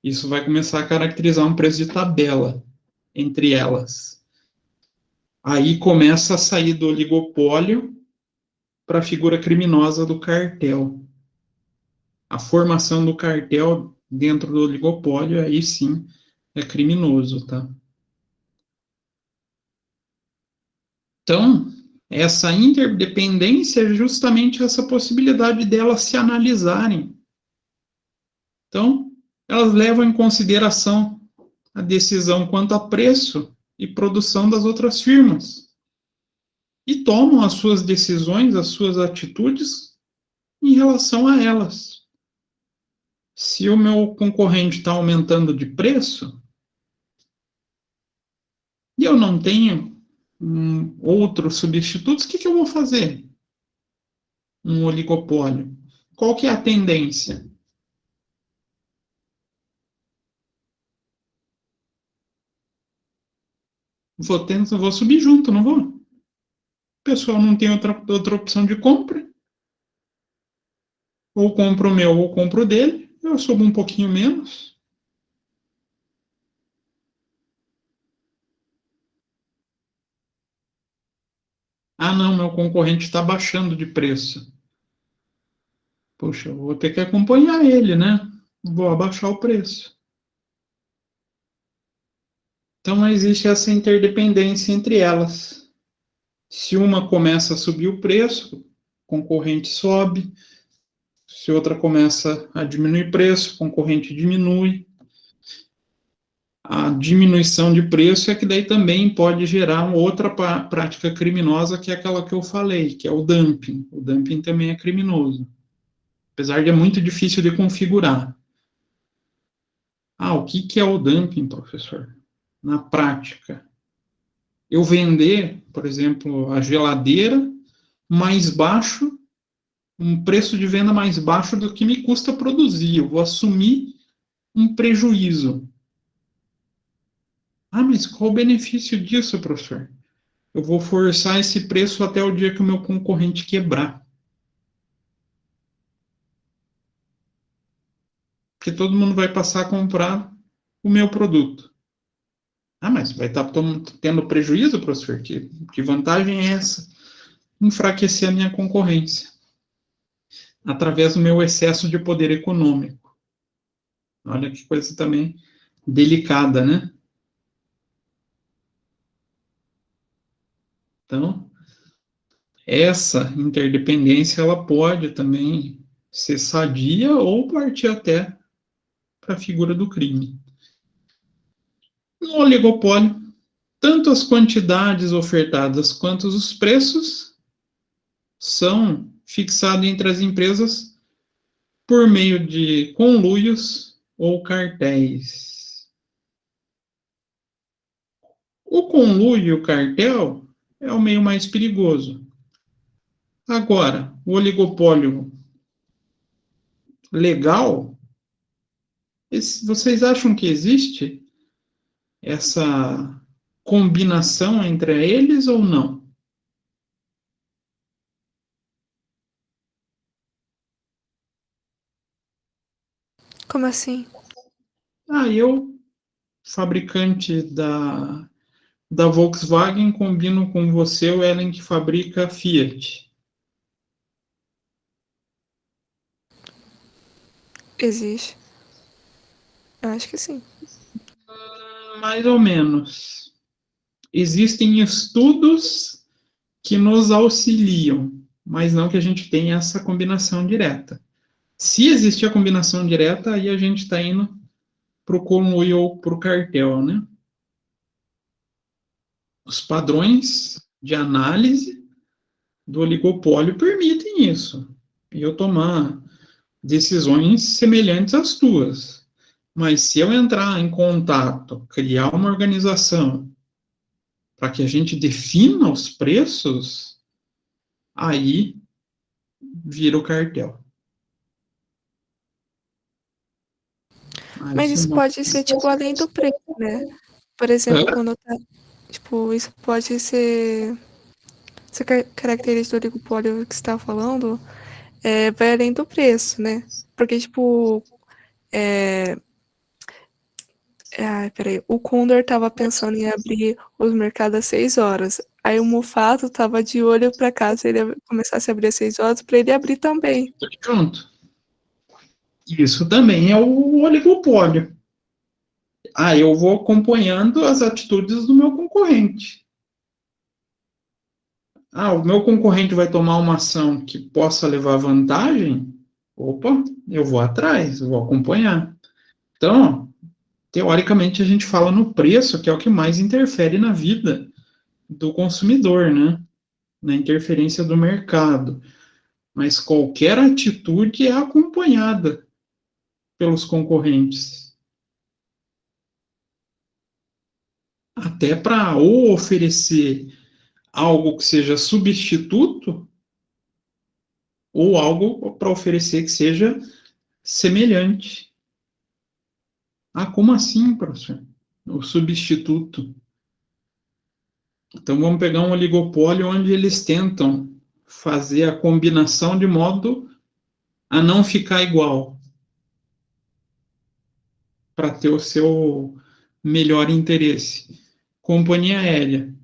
isso vai começar a caracterizar um preço de tabela entre elas. Aí começa a sair do oligopólio para a figura criminosa do cartel. A formação do cartel dentro do oligopólio, aí sim, é criminoso, tá? Então, essa interdependência é justamente essa possibilidade delas se analisarem. Então, elas levam em consideração a decisão quanto a preço e produção das outras firmas. E tomam as suas decisões, as suas atitudes em relação a elas. Se o meu concorrente está aumentando de preço, e eu não tenho outros substitutos, o que eu vou fazer? Um oligopólio. Qual que é a tendência? Vou subir junto, não vou? O pessoal não tem outra opção de compra. Ou compro o meu, ou compro o dele. Eu subo um pouquinho menos. Não, meu concorrente está baixando de preço. Poxa, eu vou ter que acompanhar ele, né? Vou abaixar o preço. Então, existe essa interdependência entre elas. Se uma começa a subir o preço, o concorrente sobe. Se outra começa a diminuir o preço, o concorrente diminui. A diminuição de preço é que daí também pode gerar uma outra prática criminosa, que é aquela que eu falei, que é o dumping. O dumping também é criminoso, apesar de é muito difícil de configurar. O que é o dumping, professor? Na prática, eu vender, por exemplo, a geladeira mais baixo, um preço de venda mais baixo do que me custa produzir. Eu vou assumir um prejuízo. Mas qual o benefício disso, professor? Eu vou forçar esse preço até o dia que o meu concorrente quebrar. Porque todo mundo vai passar a comprar o meu produto. Mas vai estar tendo prejuízo, professor? Que vantagem é essa? Enfraquecer a minha concorrência através do meu excesso de poder econômico. Olha que coisa também delicada, né? Então, essa interdependência, ela pode também ser sadia ou partir até para a figura do crime. No oligopólio, tanto as quantidades ofertadas quanto os preços são fixados entre as empresas por meio de conluios ou cartéis. O conluio e o cartel é o meio mais perigoso. Agora, o oligopólio legal, vocês acham que existe essa combinação entre eles ou não? Como assim? Eu, fabricante da Volkswagen, combino com você, o Ellen, que fabrica Fiat. Existe? Eu acho que sim. Mais ou menos. Existem estudos que nos auxiliam, mas não que a gente tenha essa combinação direta. Se existir a combinação direta, aí a gente está indo para o conluio ou para o cartel, né? Os padrões de análise do oligopólio permitem isso. E eu tomar decisões semelhantes às tuas. Mas se eu entrar em contato, criar uma organização para que a gente defina os preços, aí vira o cartel. Mas isso pode ser, tipo, além do preço, né? Por exemplo, quando tá. Tipo, isso pode ser. Essa característica do oligopólio que você está falando vai além do preço, né? Porque, tipo. Peraí. O Condor tava pensando em abrir os mercados às 6 horas. Aí o Mufato tava de olho para caso ele começasse a abrir às 6 horas, para ele abrir também. Pronto. Isso também é o oligopólio. Eu vou acompanhando as atitudes do meu concorrente. O meu concorrente vai tomar uma ação que possa levar vantagem? Opa, eu vou atrás, vou acompanhar. Então, teoricamente, a gente fala no preço, que é o que mais interfere na vida do consumidor, né? Na interferência do mercado. Mas qualquer atitude é acompanhada pelos concorrentes. Até para ou oferecer algo que seja substituto, ou algo para oferecer que seja semelhante. Como assim, professor? O substituto. Então, vamos pegar um oligopólio onde eles tentam fazer a combinação de modo a não ficar igual, para ter o seu melhor interesse. Companhia aérea.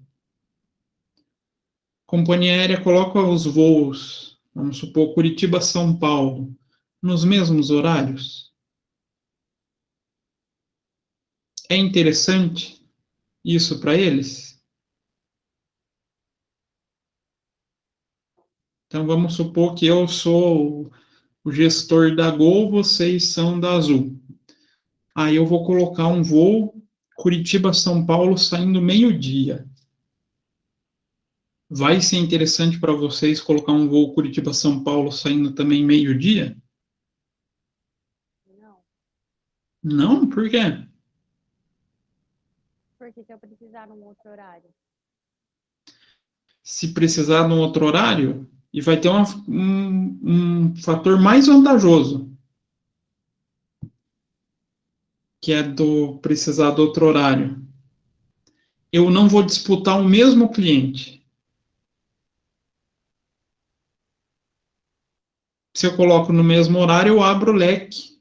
Companhia aérea coloca os voos, vamos supor, Curitiba-São Paulo, nos mesmos horários. É interessante isso para eles? Então, vamos supor que eu sou o gestor da Gol, vocês são da Azul. Aí eu vou colocar um voo Curitiba-São Paulo saindo meio-dia. Vai ser interessante para vocês colocar um voo Curitiba-São Paulo saindo também meio-dia? Não. Não? Por quê? Porque se eu precisar num outro horário. Se precisar de um outro horário, e vai ter um fator mais vantajoso, que é do precisar do outro horário. Eu não vou disputar o mesmo cliente. Se eu coloco no mesmo horário, eu abro o leque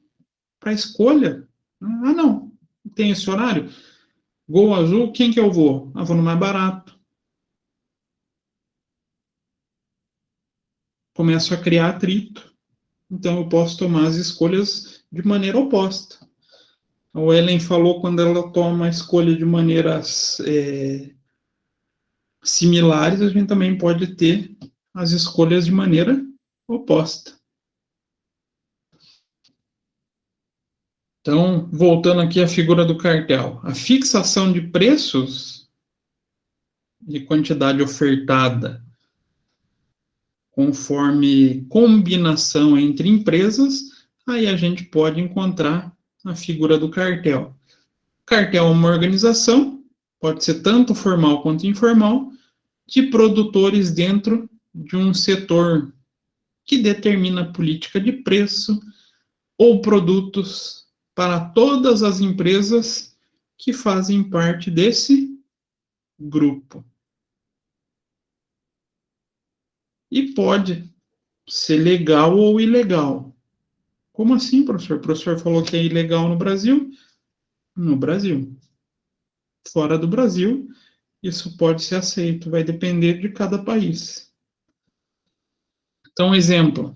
para escolha. Ah, não, tem esse horário? Gol Azul, quem que eu vou? Ah, vou no mais barato. Começo a criar atrito. Então, eu posso tomar as escolhas de maneira oposta. A Ellen falou quando ela toma a escolha de maneiras similares, a gente também pode ter as escolhas de maneira oposta. Então, voltando aqui à figura do cartel. A fixação de preços de quantidade ofertada conforme combinação entre empresas, aí a gente pode encontrar a figura do cartel. Cartel é uma organização, pode ser tanto formal quanto informal, de produtores dentro de um setor que determina a política de preço ou produtos para todas as empresas que fazem parte desse grupo. E pode ser legal ou ilegal. Como assim, professor? O professor falou que é ilegal no Brasil? No Brasil. Fora do Brasil, isso pode ser aceito, vai depender de cada país. Então, exemplo: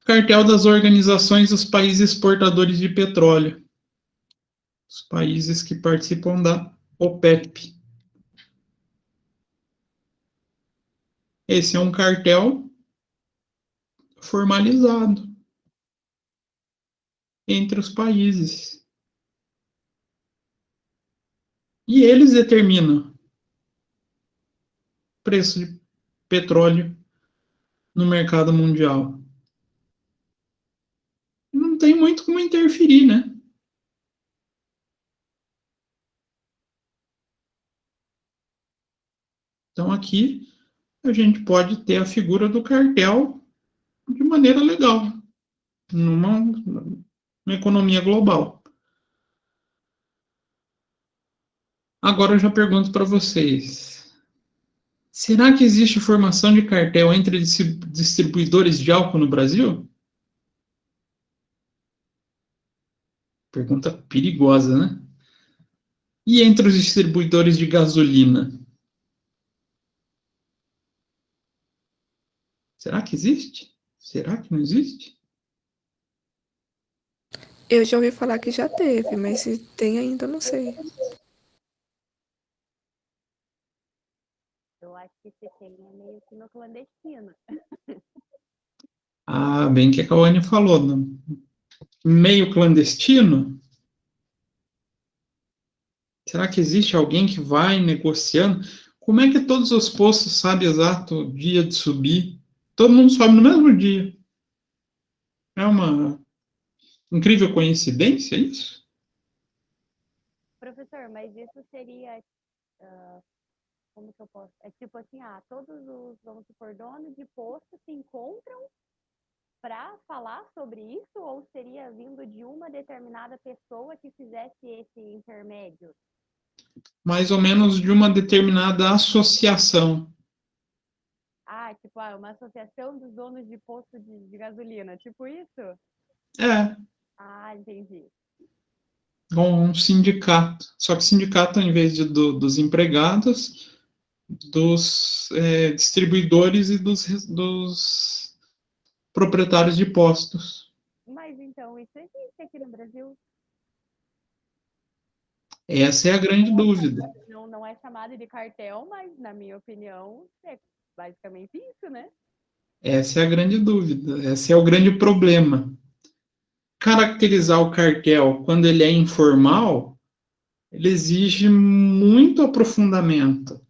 cartel das organizações dos países exportadores de petróleo, os países que participam da OPEP. Esse é um cartel formalizado entre os países. E eles determinam o preço de petróleo no mercado mundial. Não tem muito como interferir, né? Então, aqui, a gente pode ter a figura do cartel de maneira legal, numa economia global. Agora eu já pergunto para vocês: será que existe formação de cartel entre distribuidores de álcool no Brasil? Pergunta perigosa, né? E entre os distribuidores de gasolina? Será que existe? Será que não existe? Eu já ouvi falar que já teve, mas se tem ainda, eu não sei. Eu acho que se tem é meio que no clandestino. Ah, bem que a Cauane falou, no meio clandestino? Será que existe alguém que vai negociando? Como é que todos os postos sabem exato o dia de subir? Todo mundo sobe no mesmo dia. É uma incrível coincidência isso? Professor, mas isso seria, como que eu posso? É tipo assim, todos os, vamos supor, donos de posto se encontram para falar sobre isso, ou seria vindo de uma determinada pessoa que fizesse esse intermédio? Mais ou menos de uma determinada associação. Tipo, uma associação dos donos de posto de gasolina, tipo isso? É, Entendi. um sindicato. Só que sindicato, em vez dos empregados, dos distribuidores e dos proprietários de postos. Mas então, isso existe aqui no Brasil? Essa é a grande dúvida. Não é chamado de cartel, mas, na minha opinião, é basicamente isso, né? Essa é a grande dúvida, esse é o grande problema. Caracterizar o cartel quando ele é informal, ele exige muito aprofundamento.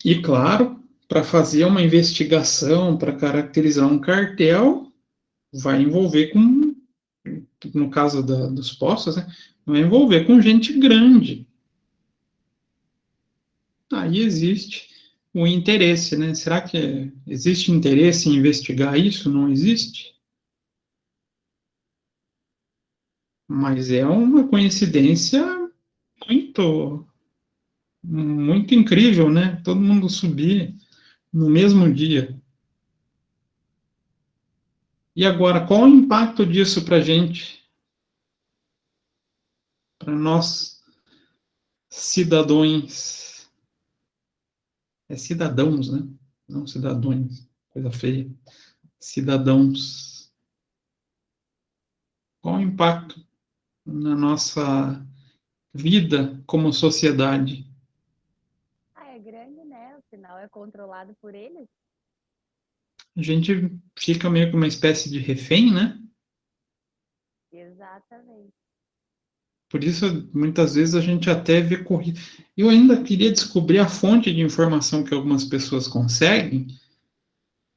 E, claro, para fazer uma investigação, para caracterizar um cartel, vai envolver com, no caso dos postos, né, vai envolver com gente grande. Aí existe o interesse, né? Será que existe interesse em investigar isso? Não existe? Mas é uma coincidência muito, muito incrível, né? Todo mundo subir no mesmo dia. E agora, qual o impacto disso para a gente? Para nós, cidadãos. É cidadãos, né? Não cidadãos, coisa feia. Cidadãos. Qual o impacto na nossa vida como sociedade? É grande, né? Afinal, é controlado por eles. A gente fica meio que uma espécie de refém, né? Exatamente. Por isso, muitas vezes, a gente até vê corrida. Eu ainda queria descobrir a fonte de informação que algumas pessoas conseguem,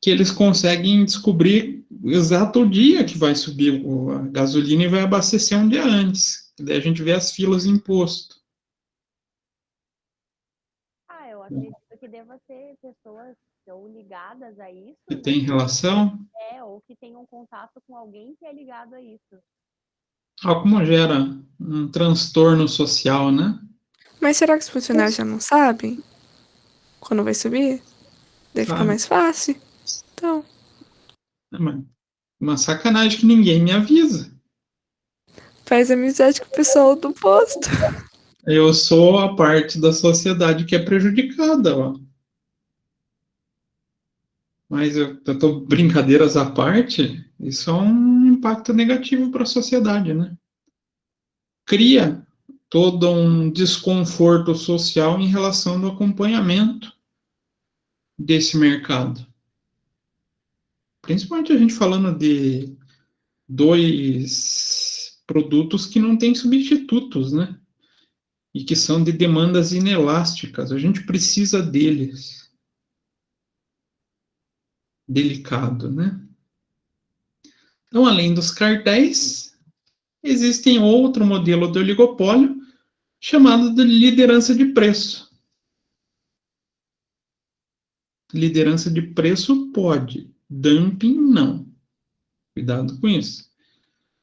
que eles conseguem descobrir o exato dia que vai subir a gasolina e vai abastecer um dia antes. Daí a gente vê as filas de imposto. Eu acredito que deva ser pessoas ou ligadas a isso, Que né? tem relação. Ou que tenham contato com alguém que é ligado a isso. Olha como gera um transtorno social, né? Mas será que os funcionários já não sabem quando vai subir? Daí fica Sabe? mais fácil. Então, Uma sacanagem que ninguém me avisa. faz amizade com o pessoal do posto. Eu sou a parte da sociedade que é prejudicada, ó. Mas eu tô brincadeiras à parte, isso é um impacto negativo para a sociedade, né? Cria todo um desconforto social em relação ao acompanhamento desse mercado. Principalmente a gente falando de dois produtos que não têm substitutos, né? E que são de demandas inelásticas. A gente precisa deles. Delicado, né? Então, além dos cartéis, existem outro modelo de oligopólio chamado de liderança de preço. Liderança de preço pode, dumping não. Cuidado com isso.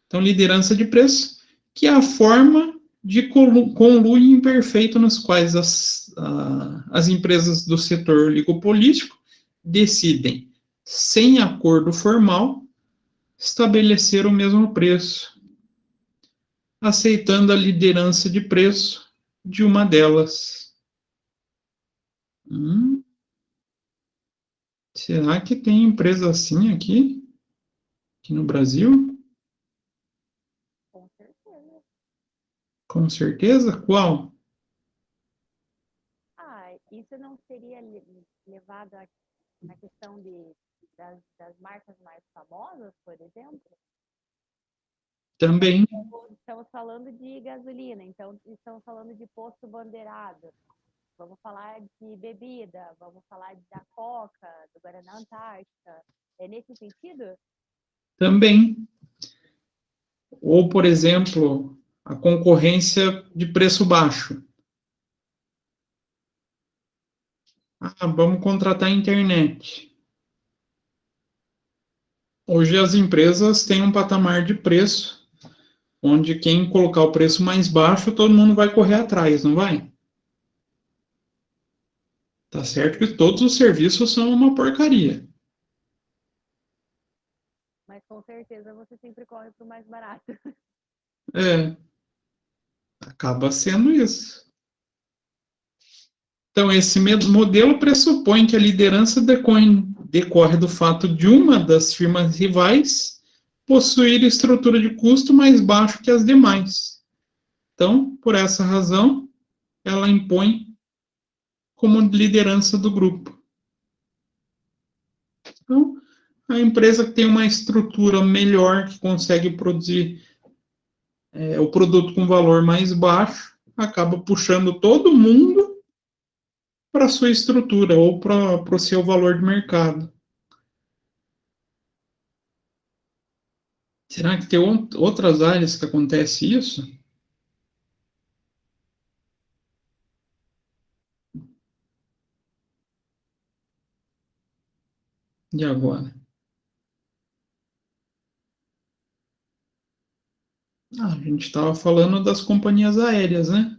Então, liderança de preço, que é a forma de conluio imperfeito nos quais as empresas do setor oligopolístico decidem, sem acordo formal, estabelecer o mesmo preço, aceitando a liderança de preço de uma delas. Será que tem empresa assim aqui no Brasil? Com certeza. Com certeza? Qual? Isso não seria levado na questão das marcas mais famosas, por exemplo? Também. Estamos falando de gasolina, então estamos falando de posto bandeirado. Vamos falar de bebida, vamos falar da Coca, do Guaraná Antártica. É nesse sentido? Também. Ou, por exemplo, a concorrência de preço baixo. Vamos contratar a internet. Hoje as empresas têm um patamar de preço, onde quem colocar o preço mais baixo, todo mundo vai correr atrás, não vai? Tá certo que todos os serviços são uma porcaria. Mas com certeza você sempre corre para o mais barato. Acaba sendo isso. Então, esse modelo pressupõe que a liderança decorre do fato de uma das firmas rivais possuir estrutura de custo mais baixo que as demais. Então, por essa razão, ela impõe como liderança do grupo. Então, a empresa que tem uma estrutura melhor, que consegue produzir o produto com valor mais baixo, acaba puxando todo mundo para a sua estrutura ou para o seu valor de mercado. Será que tem outras áreas que acontece isso? E agora? A gente estava falando das companhias aéreas, né?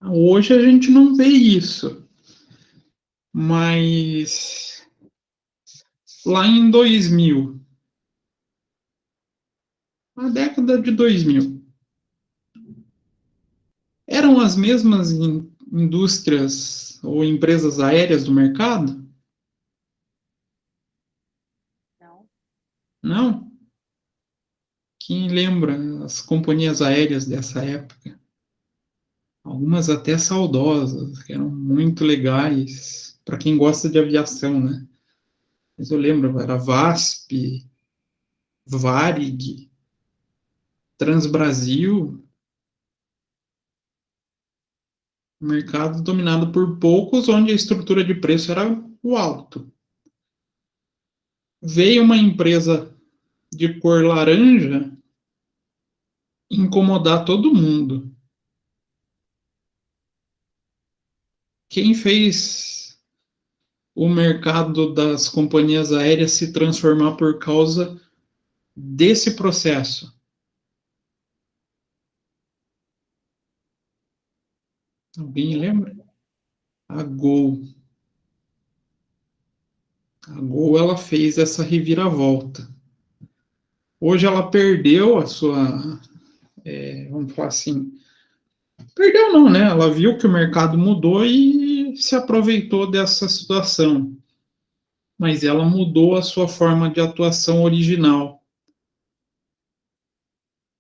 Hoje a gente não vê isso, mas lá em 2000, na década de 2000, eram as mesmas indústrias ou empresas aéreas do mercado? Não. Não? Quem lembra as companhias aéreas dessa época? Algumas até saudosas, que eram muito legais, para quem gosta de aviação, né? Mas eu lembro, era VASP, Varig, Transbrasil, mercado dominado por poucos, onde a estrutura de preço era o alto. Veio uma empresa de cor laranja incomodar todo mundo. Quem fez o mercado das companhias aéreas se transformar por causa desse processo? Alguém lembra? A Gol. A Gol, ela fez essa reviravolta. Hoje ela perdeu a sua, vamos falar assim, perdeu não, né? Ela viu que o mercado mudou e se aproveitou dessa situação. Mas ela mudou a sua forma de atuação original.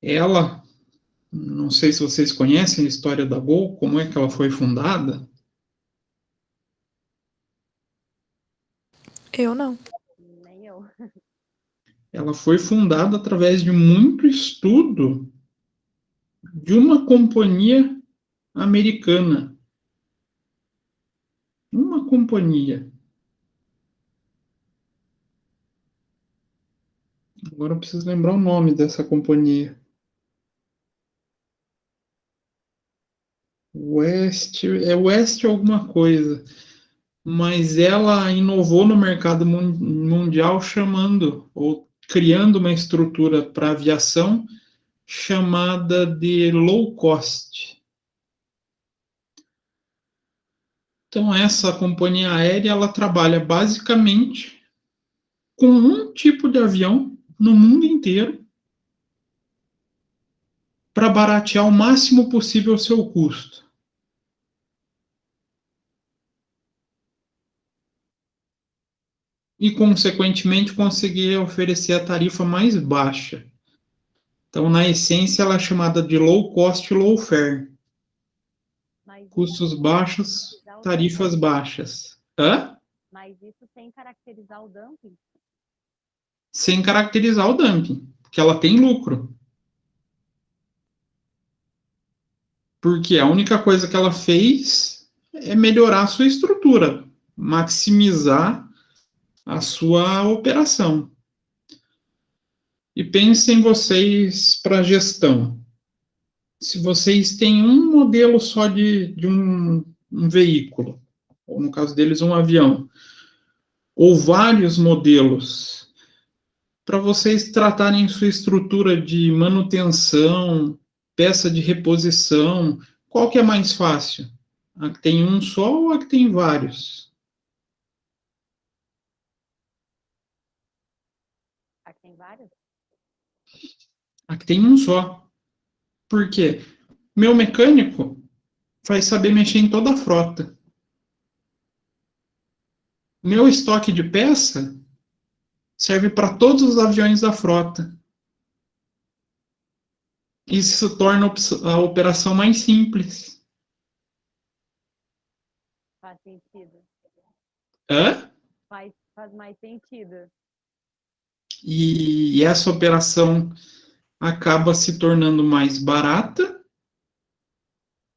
Ela, não sei se vocês conhecem a história da Gol, como é que ela foi fundada? Eu não. Nem eu. Ela foi fundada através de muito estudo de uma companhia americana. Uma companhia. Agora eu preciso lembrar o nome dessa companhia. West alguma coisa. Mas ela inovou no mercado mundial chamando, ou criando uma estrutura para aviação chamada de low cost. Então, essa companhia aérea, ela trabalha basicamente com um tipo de avião no mundo inteiro para baratear o máximo possível o seu custo. E, consequentemente, conseguir oferecer a tarifa mais baixa. Então, na essência, ela é chamada de low cost, low fare. Mas Custos isso baixos, caracterizar o tarifas dumping. baixas. Hã? Mas isso sem caracterizar o dumping? Sem caracterizar o dumping, porque ela tem lucro. Porque a única coisa que ela fez é melhorar a sua estrutura, maximizar a sua operação. E pensem vocês para a gestão. Se vocês têm um modelo só de um veículo, ou no caso deles, um avião, ou vários modelos, para vocês tratarem sua estrutura de manutenção, peça de reposição, qual que é mais fácil? A que tem um só ou a que tem vários? Aqui tem vários? A que tem um só. Por quê? Meu mecânico vai saber mexer em toda a frota. Meu estoque de peça serve para todos os aviões da frota. Isso torna a operação mais simples. Faz sentido. Hã? Faz mais sentido. E essa operação acaba se tornando mais barata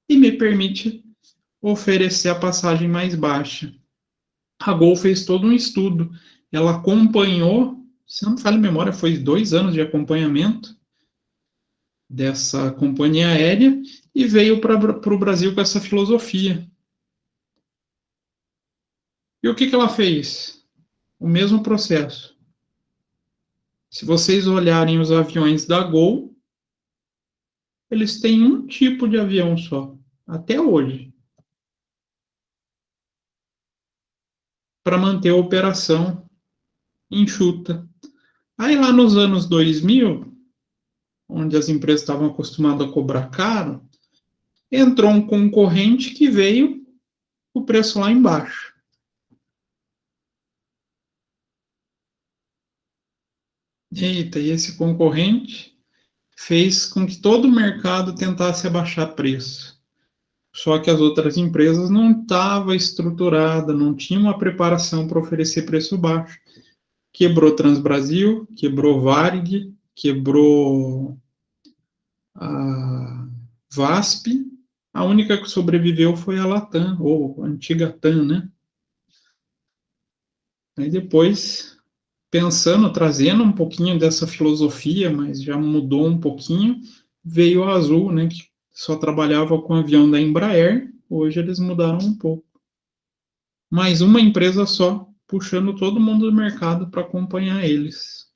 e me permite oferecer a passagem mais baixa. A Gol fez todo um estudo. Ela acompanhou, se não me falha a memória, foi 2 anos de acompanhamento dessa companhia aérea e veio para o Brasil com essa filosofia. E o que ela fez? O mesmo processo. Se vocês olharem os aviões da Gol, eles têm um tipo de avião só, até hoje, para manter a operação enxuta. Aí lá nos anos 2000, onde as empresas estavam acostumadas a cobrar caro, entrou um concorrente que veio o preço lá embaixo. Eita, e esse concorrente fez com que todo o mercado tentasse abaixar preço. Só que as outras empresas não estavam estruturadas, não tinham uma preparação para oferecer preço baixo. Quebrou Transbrasil, quebrou Varig, quebrou a VASP. A única que sobreviveu foi a Latam, ou a antiga TAM, né? Aí depois, pensando, trazendo um pouquinho dessa filosofia, mas já mudou um pouquinho, veio a Azul, né, que só trabalhava com avião da Embraer, hoje eles mudaram um pouco. Mais uma empresa só, puxando todo mundo do mercado para acompanhar eles.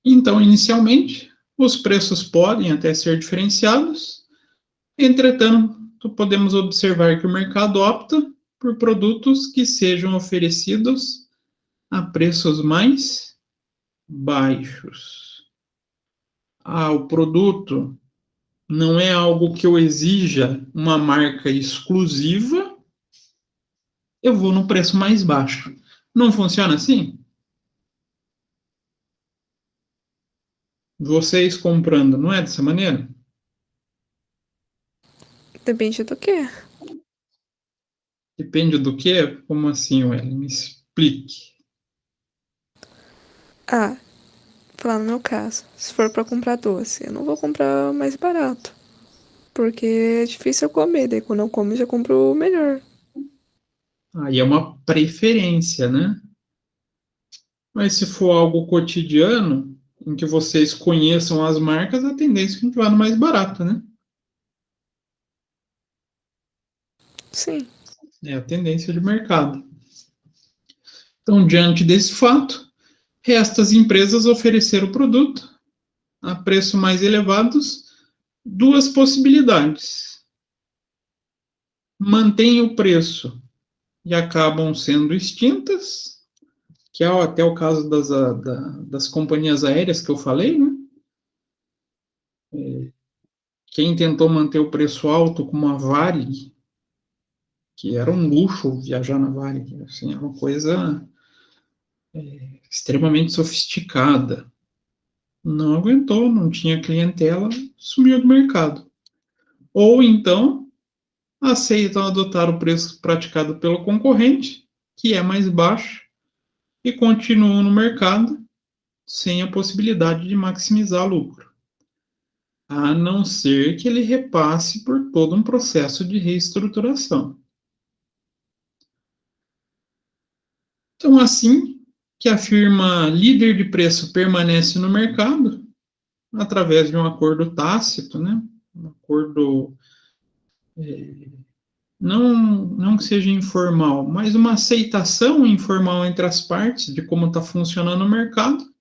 Então, inicialmente, os preços podem até ser diferenciados, entretanto, podemos observar que o mercado opta por produtos que sejam oferecidos a preços mais baixos. O produto não é algo que eu exija uma marca exclusiva, eu vou no preço mais baixo. Não funciona assim? Vocês comprando, não é dessa maneira? Depende do quê? Depende do quê? Como assim, Welly? Me explique. Ah, falar no meu caso, se for pra comprar doce, eu não vou comprar mais barato. Porque é difícil eu comer, daí quando eu como eu já compro o melhor. Aí é uma preferência, né? Mas se for algo cotidiano, em que vocês conheçam as marcas, a tendência é que a gente vá no mais barato, né? Sim. É a tendência de mercado. Então, diante desse fato, resta às empresas oferecer o produto a preço mais elevados, duas possibilidades. Mantém o preço e acabam sendo extintas, que é até o caso das companhias aéreas que eu falei, né? Quem tentou manter o preço alto, como a Varig, que era um luxo viajar na Varig, assim, era uma coisa extremamente sofisticada. Não aguentou, não tinha clientela, sumiu do mercado. Ou então, aceitam adotar o preço praticado pelo concorrente, que é mais baixo, e continuam no mercado sem a possibilidade de maximizar lucro, a não ser que ele repasse por todo um processo de reestruturação. Então, assim que a firma líder de preço permanece no mercado, através de um acordo tácito, né? Um acordo não que seja informal, mas uma aceitação informal entre as partes de como está funcionando o mercado,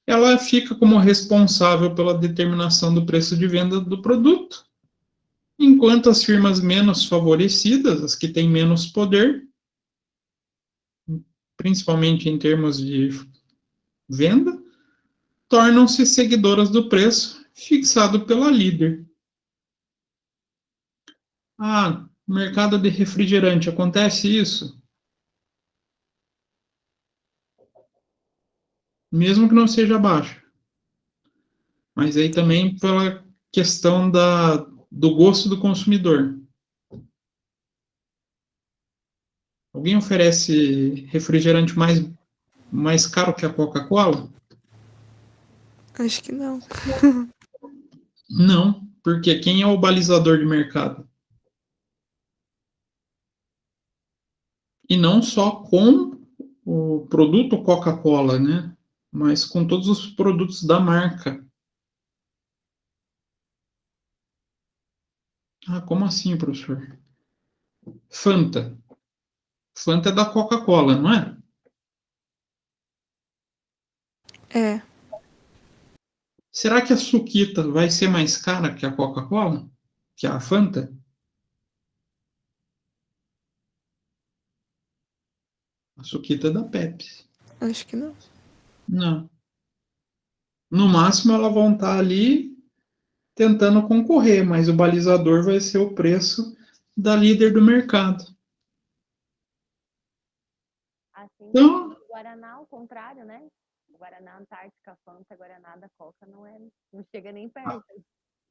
ela fica como responsável pela determinação do preço de venda do produto, enquanto as firmas menos favorecidas, as que têm menos poder, principalmente em termos de venda, tornam-se seguidoras do preço fixado pela líder. Mercado de refrigerante, acontece isso? Mesmo que não seja baixo. Mas aí também pela questão do gosto do consumidor. Alguém oferece refrigerante mais caro que a Coca-Cola? Acho que não. Não, porque quem é o balizador de mercado? E não só com o produto Coca-Cola, né? Mas com todos os produtos da marca. Ah, como assim, professor? Fanta. Fanta é da Coca-Cola, não é? É, Será que a Suquita vai ser mais cara que a Coca-Cola? Que a Fanta? A Suquita é da Pepsi. acho que não. Não. No máximo, elas vão estar ali tentando concorrer, mas o balizador vai ser o preço da líder do mercado. Assim Então, como o Guaraná, ao contrário, né? O Guaraná Antártica, Fanta, Guaraná da Coca não chega nem perto.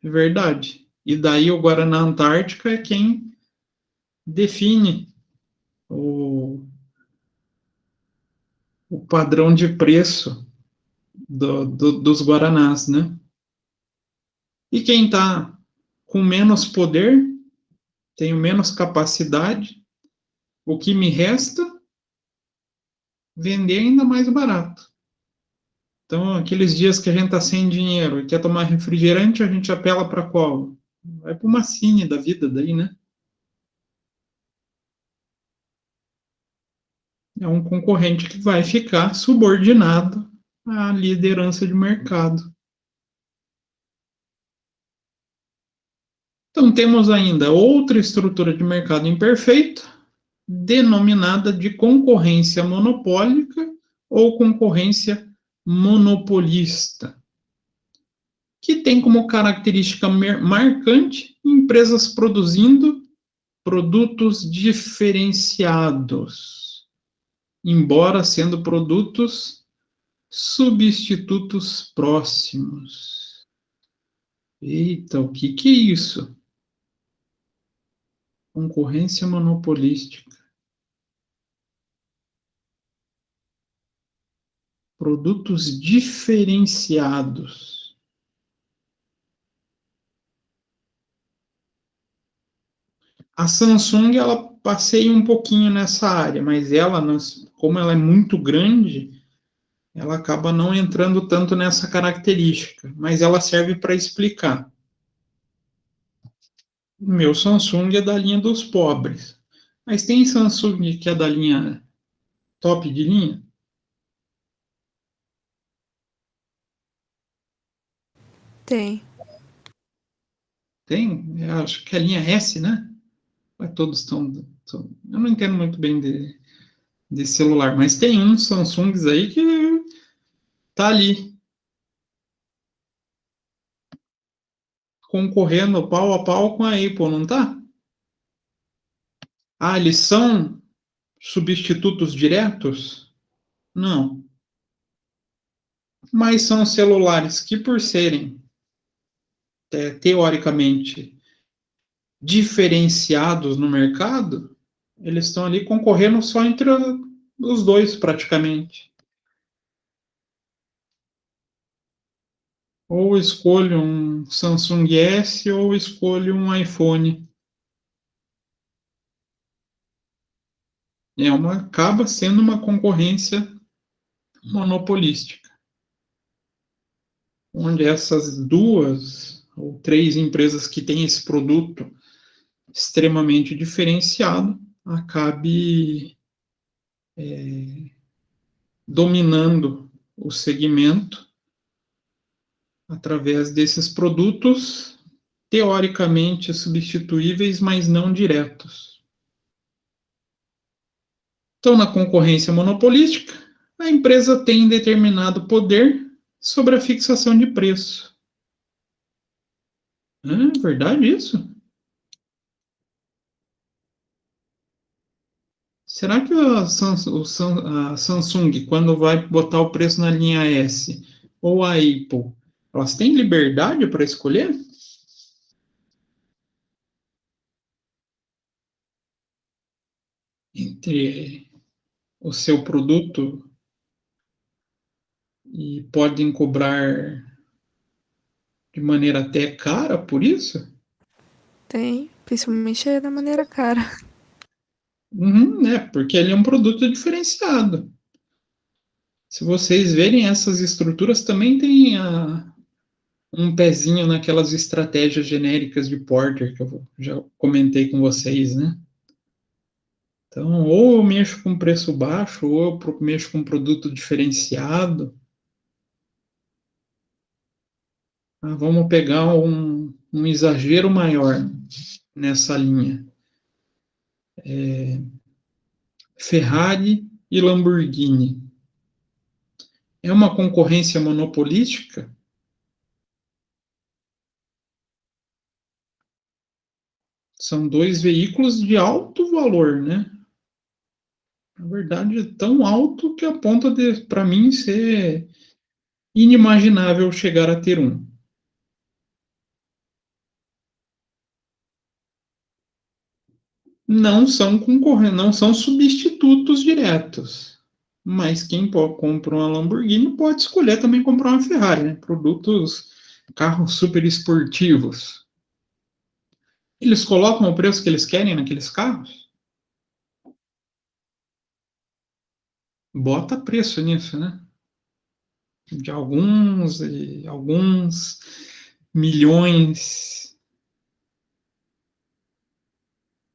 é verdade. E daí o Guaraná Antártica é quem define o, o padrão de preço dos Guaranás, né? E quem está com menos poder, tenho menos capacidade, o que me resta, vender ainda mais barato. Então, aqueles dias que a gente está sem dinheiro e quer tomar refrigerante, a gente apela para qual? Vai para uma Cine da vida daí, né? É um concorrente que vai ficar subordinado à liderança de mercado. Então, temos ainda outra estrutura de mercado imperfeita, denominada de concorrência monopólica ou concorrência monopolista, que tem como característica marcante empresas produzindo produtos diferenciados, embora sendo produtos substitutos próximos. Eita, o que é isso? Concorrência monopolística. Produtos diferenciados. A Samsung, ela passeia um pouquinho nessa área, mas ela, como ela é muito grande, ela acaba não entrando tanto nessa característica, mas ela serve para explicar. O meu Samsung é da linha dos pobres, mas tem Samsung que é da linha top de linha? Tem. Tem? Eu acho que é a linha S, né? Todos estão. Eu não entendo muito bem de celular, mas tem uns Samsungs aí que tá ali concorrendo pau a pau com a Apple, não tá? Ah, eles são substitutos diretos? Não. Mas são celulares que, por serem teoricamente diferenciados no mercado, eles estão ali concorrendo só entre os dois, praticamente. Ou escolho um Samsung S ou escolho um iPhone. Acaba sendo uma concorrência monopolística, onde essas duas ou três empresas que têm esse produto extremamente diferenciado acabe dominando o segmento através desses produtos teoricamente substituíveis, mas não diretos. Então, na concorrência monopolística, a empresa tem determinado poder sobre a fixação de preço. É verdade isso? Será que a Samsung, quando vai botar o preço na linha S, ou a Apple, elas têm liberdade para escolher? entre o seu produto e podem cobrar de maneira até cara por isso? Tem, principalmente da maneira cara. Né? Porque ele é um produto diferenciado. Se vocês verem, essas estruturas também têm um pezinho naquelas estratégias genéricas de Porter que eu já comentei com vocês, né? Então, ou eu mexo com preço baixo, ou eu mexo com produto diferenciado. Vamos pegar um exagero maior nessa linha. Ferrari e Lamborghini. É uma concorrência monopolística? São dois veículos de alto valor, né? Na verdade, tão alto que a ponto de, para mim, ser inimaginável chegar a ter um. Não são concorrentes, não são substitutos diretos. Mas quem compra uma Lamborghini pode escolher também comprar uma Ferrari, né? Produtos, carros super esportivos. Eles colocam o preço que eles querem naqueles carros? Bota preço nisso, né? De alguns milhões.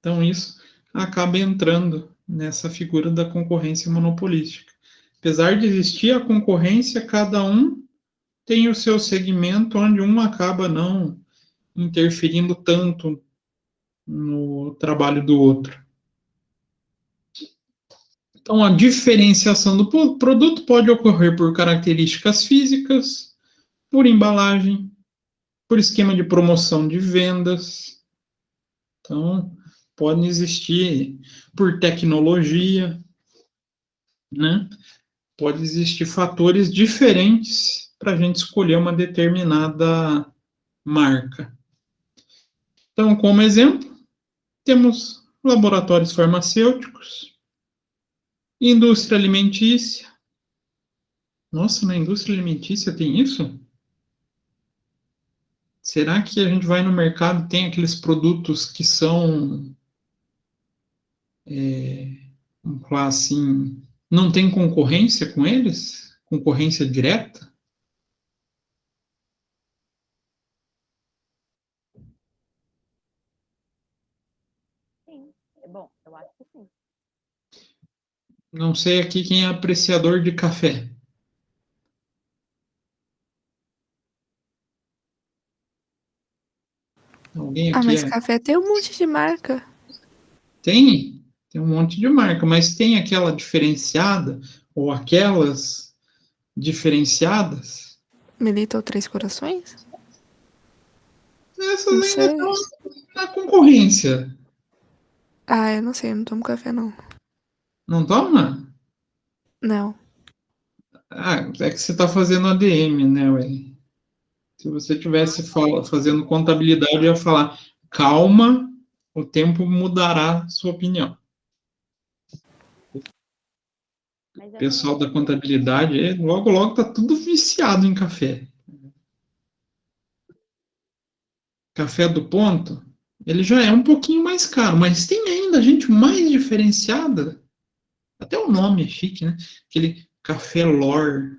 Então, isso acaba entrando nessa figura da concorrência monopolística. Apesar de existir a concorrência, cada um tem o seu segmento onde um acaba não interferindo tanto no trabalho do outro. Então, a diferenciação do produto pode ocorrer por características físicas, por embalagem, por esquema de promoção de vendas. Então, podem existir por tecnologia, né? Pode existir fatores diferentes para a gente escolher uma determinada marca. Então, como exemplo, temos laboratórios farmacêuticos, indústria alimentícia. Nossa, na indústria alimentícia tem isso? Será que a gente vai no mercado e tem aqueles produtos que são, vamos falar assim, não tem concorrência com eles? Concorrência direta? Sim, é bom, eu acho que sim. Não sei aqui quem é apreciador de café. Alguém aqui Mas café tem um monte de marca. Tem um monte de marca, mas tem aquela diferenciada ou aquelas diferenciadas? Milita ou Três Corações? Essas Não ainda sei. estão na concorrência. Eu não sei, eu não tomo café, não. Não toma? Não. É que você está fazendo ADM, né, ué? Se você estivesse fazendo contabilidade, eu ia falar, calma, o tempo mudará sua opinião. Mas O pessoal da contabilidade, logo, logo está tudo viciado em café. Café do Ponto, ele já é um pouquinho mais caro, mas tem ainda gente mais diferenciada. Até o nome é chique, né? Aquele Café Lor.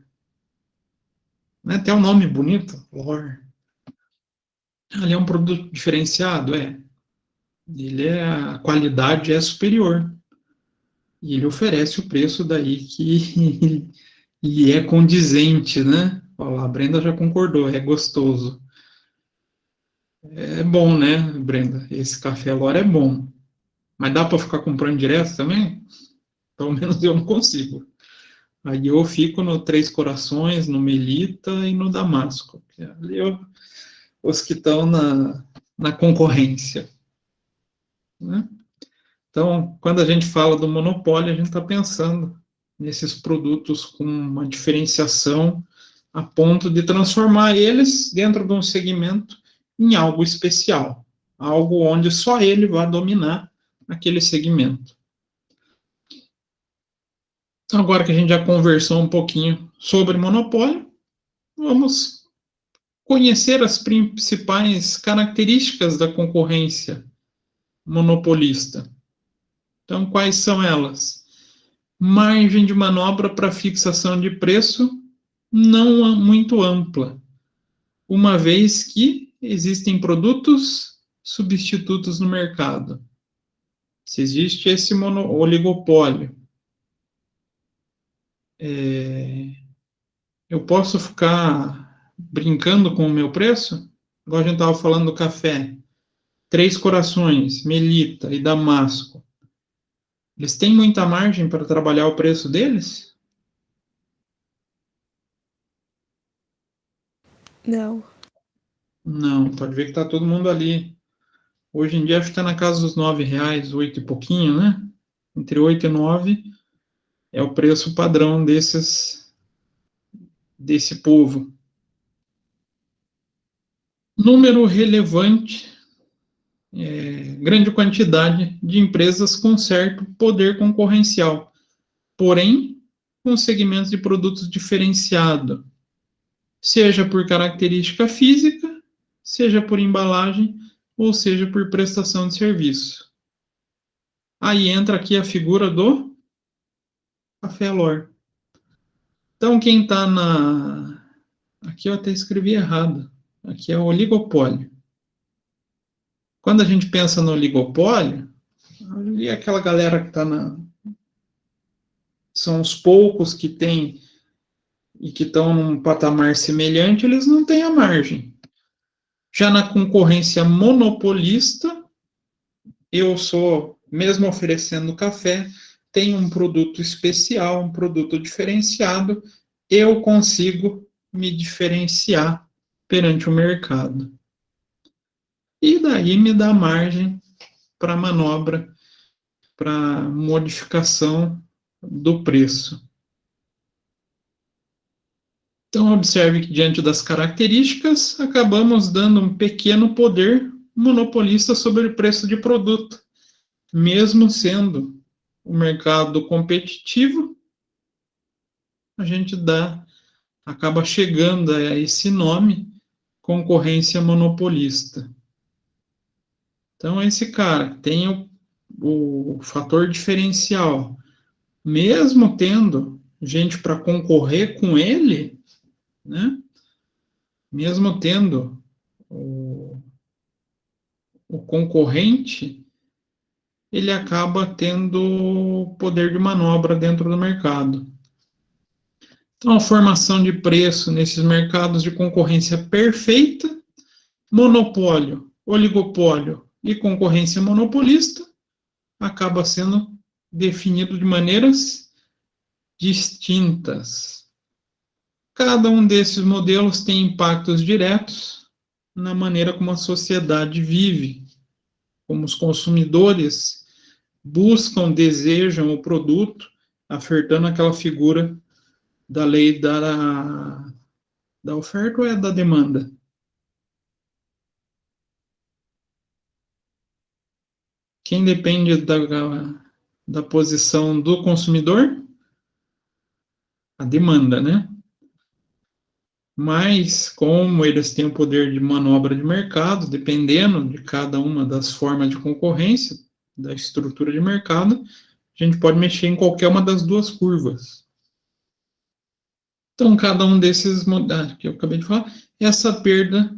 Né? Até o nome bonito, Lor. Ele é um produto diferenciado, é. A qualidade é superior. E ele oferece o preço daí que lhe é condizente, né? Olha lá, a Brenda já concordou, é gostoso. É bom, né, Brenda? Esse café Lor é bom. Mas dá para ficar comprando direto também? Pelo menos eu não consigo. Aí eu fico no Três Corações, no Melita e no Damasco. Ali os que estão na concorrência. Né? Então, quando a gente fala do monopólio, a gente está pensando nesses produtos com uma diferenciação a ponto de transformar eles, dentro de um segmento, em algo especial. Algo onde só ele vai dominar aquele segmento. Então, agora que a gente já conversou um pouquinho sobre monopólio, vamos conhecer as principais características da concorrência monopolista. Então, quais são elas? Margem de manobra para fixação de preço não muito ampla, uma vez que existem produtos substitutos no mercado. Se existe esse oligopólio, eu posso ficar brincando com o meu preço? Igual a gente estava falando do café. Três Corações, Melita e Damasco. Eles têm muita margem para trabalhar o preço deles? Não. Não, pode ver que está todo mundo ali. Hoje em dia acho que está na casa dos R$9, 8 e pouquinho, né? Entre 8 e 9 é o preço padrão desse povo. Número relevante, grande quantidade de empresas com certo poder concorrencial, porém com segmentos de produtos diferenciado, seja por característica física, seja por embalagem, ou seja por prestação de serviço. Aí entra aqui a figura do Café Lor. Então, quem está na... Aqui eu até escrevi errado. Aqui é o oligopólio. Quando a gente pensa no oligopólio, ali é aquela galera que está na... São os poucos que têm e que estão num patamar semelhante, eles não têm a margem. Já na concorrência monopolista, eu sou, mesmo oferecendo café, tenho um produto especial, um produto diferenciado, eu consigo me diferenciar perante o mercado. E daí me dá margem para manobra, para modificação do preço. Então, observe que, diante das características, acabamos dando um pequeno poder monopolista sobre o preço de produto, mesmo sendo o mercado competitivo, a gente acaba chegando a esse nome, concorrência monopolista. Então, esse cara tem o fator diferencial, mesmo tendo gente para concorrer com ele, né? Mesmo tendo o concorrente, ele acaba tendo poder de manobra dentro do mercado. Então, a formação de preço nesses mercados de concorrência perfeita, monopólio, oligopólio e concorrência monopolista, acaba sendo definido de maneiras distintas. Cada um desses modelos tem impactos diretos na maneira como a sociedade vive, como os consumidores buscam, desejam o produto, ofertando aquela figura da lei da oferta ou é da demanda? Quem depende da posição do consumidor? A demanda, né? Mas, como eles têm o poder de manobra de mercado, dependendo de cada uma das formas de concorrência, da estrutura de mercado, a gente pode mexer em qualquer uma das duas curvas. Então, cada um desses modelos que eu acabei de falar, essa perda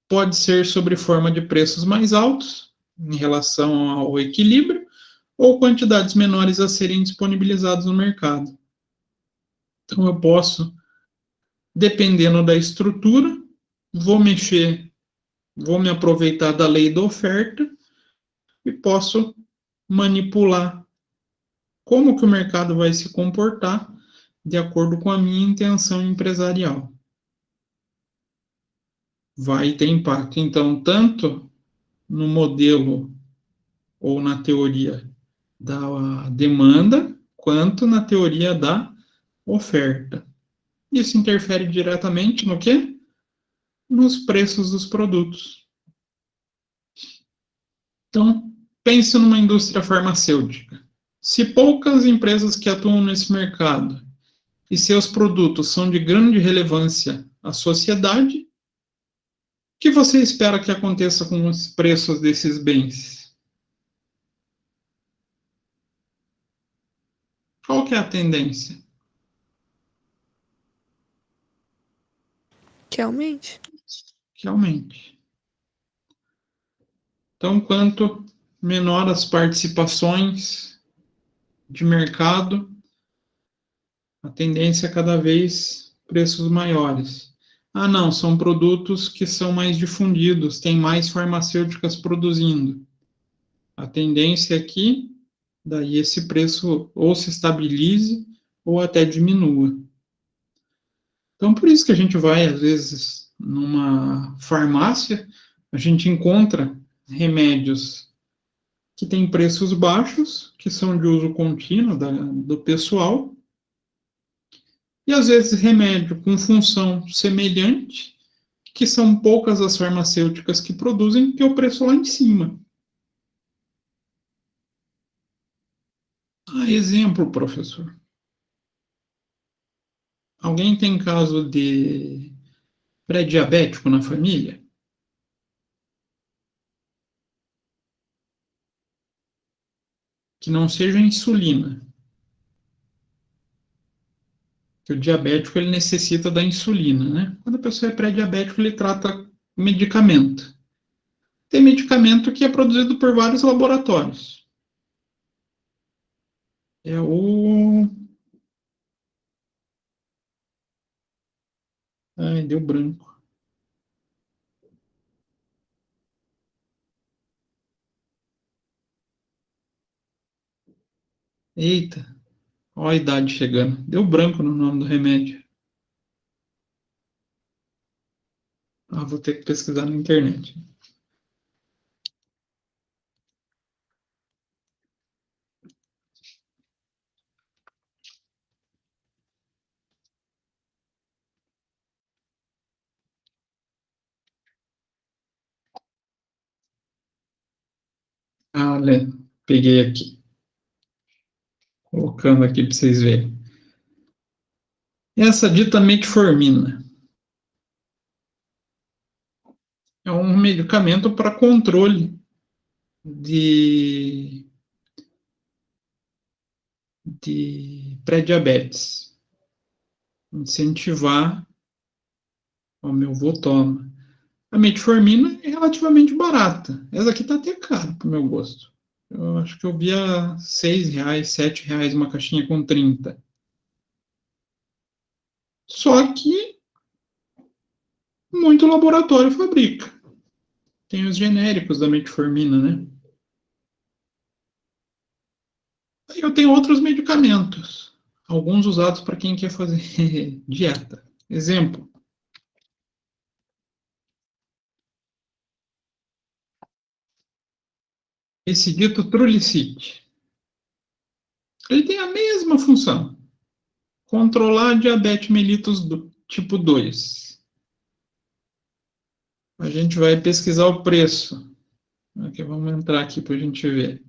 pode ser sob forma de preços mais altos, em relação ao equilíbrio, ou quantidades menores a serem disponibilizadas no mercado. Então, eu posso, dependendo da estrutura, vou me aproveitar da lei da oferta e posso manipular como que o mercado vai se comportar de acordo com a minha intenção empresarial. Vai ter impacto, então, tanto no modelo ou na teoria da demanda, quanto na teoria da oferta. Isso interfere diretamente no quê? Nos preços dos produtos. Então, pense numa indústria farmacêutica. Se poucas empresas que atuam nesse mercado e seus produtos são de grande relevância à sociedade, o que você espera que aconteça com os preços desses bens? Qual que é a tendência? Que aumente. Que aumente. Então, quanto menor as participações de mercado, a tendência é cada vez preços maiores. Ah, não, são produtos que são mais difundidos, tem mais farmacêuticas produzindo. A tendência é que daí esse preço ou se estabilize ou até diminua. Então, por isso que a gente vai, às vezes, numa farmácia, a gente encontra remédios que têm preços baixos, que são de uso contínuo do pessoal, e às vezes remédio com função semelhante, que são poucas as farmacêuticas que produzem, que é o preço lá em cima. Ah, exemplo, professor. Alguém tem caso de pré-diabético na família? Que não seja insulina. Que o diabético ele necessita da insulina, né? Quando a pessoa é pré-diabético, ele trata medicamento. Tem medicamento que é produzido por vários laboratórios. É o... Ai, deu branco. Eita, olha a idade chegando. Deu branco no nome do remédio. Ah, vou ter que pesquisar na internet. Ah, peguei aqui. Colocando aqui para vocês verem. Essa dita metformina é um medicamento para controle de pré-diabetes. Incentivar, o meu avô toma. A metformina é relativamente barata. Essa aqui está até cara para o meu gosto. Eu acho que eu vi a R$6, R$7 uma caixinha com 30. Só que muito laboratório fabrica. Tem os genéricos da metformina, né? Aí eu tenho outros medicamentos, alguns usados para quem quer fazer dieta. Exemplo. Esse dito Trulicity. Ele tem a mesma função. Controlar a diabetes mellitus tipo 2. A gente vai pesquisar o preço. Aqui, vamos entrar aqui para a gente ver.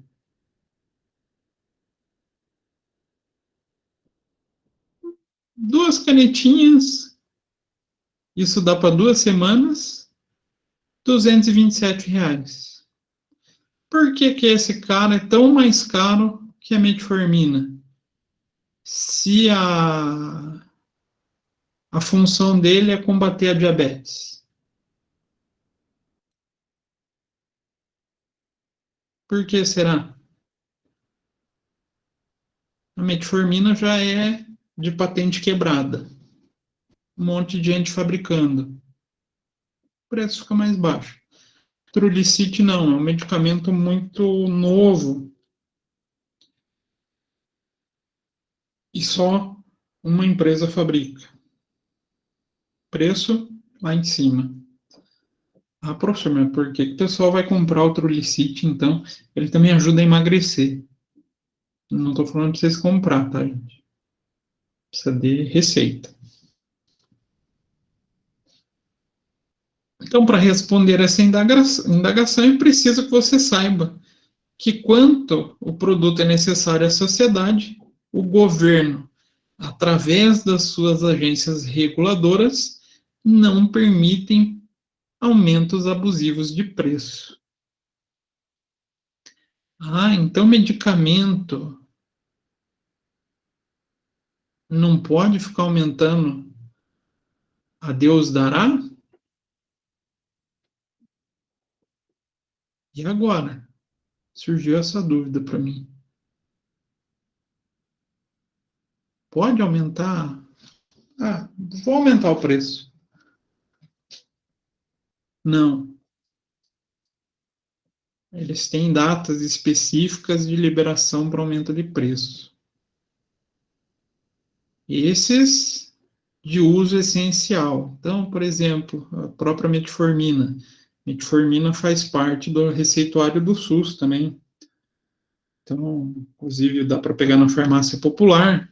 Duas canetinhas. Isso dá para 2 semanas. R$227. Por que esse cara é tão mais caro que a metformina? Se a função dele é combater a diabetes. Por que será? A metformina já é de patente quebrada. Um monte de gente fabricando. O preço fica mais baixo. Trulicity não, é um medicamento muito novo. E só uma empresa fabrica. Preço lá em cima. Ah, professor, mas por que o pessoal vai comprar o Trulicity, então? Ele também ajuda a emagrecer. Não estou falando para vocês comprar, tá, gente? Precisa de receita. Então, para responder essa indagação, é preciso que você saiba que quanto o produto é necessário à sociedade, o governo, através das suas agências reguladoras, não permitem aumentos abusivos de preço. Ah, então medicamento não pode ficar aumentando a Deus dará? E agora? Surgiu essa dúvida para mim. Pode aumentar? Ah, vou aumentar o preço. Não. Eles têm datas específicas de liberação para aumento de preço. Esses de uso essencial. Então, por exemplo, a própria metformina. Metformina faz parte do receituário do SUS também. Então, inclusive, dá para pegar na farmácia popular.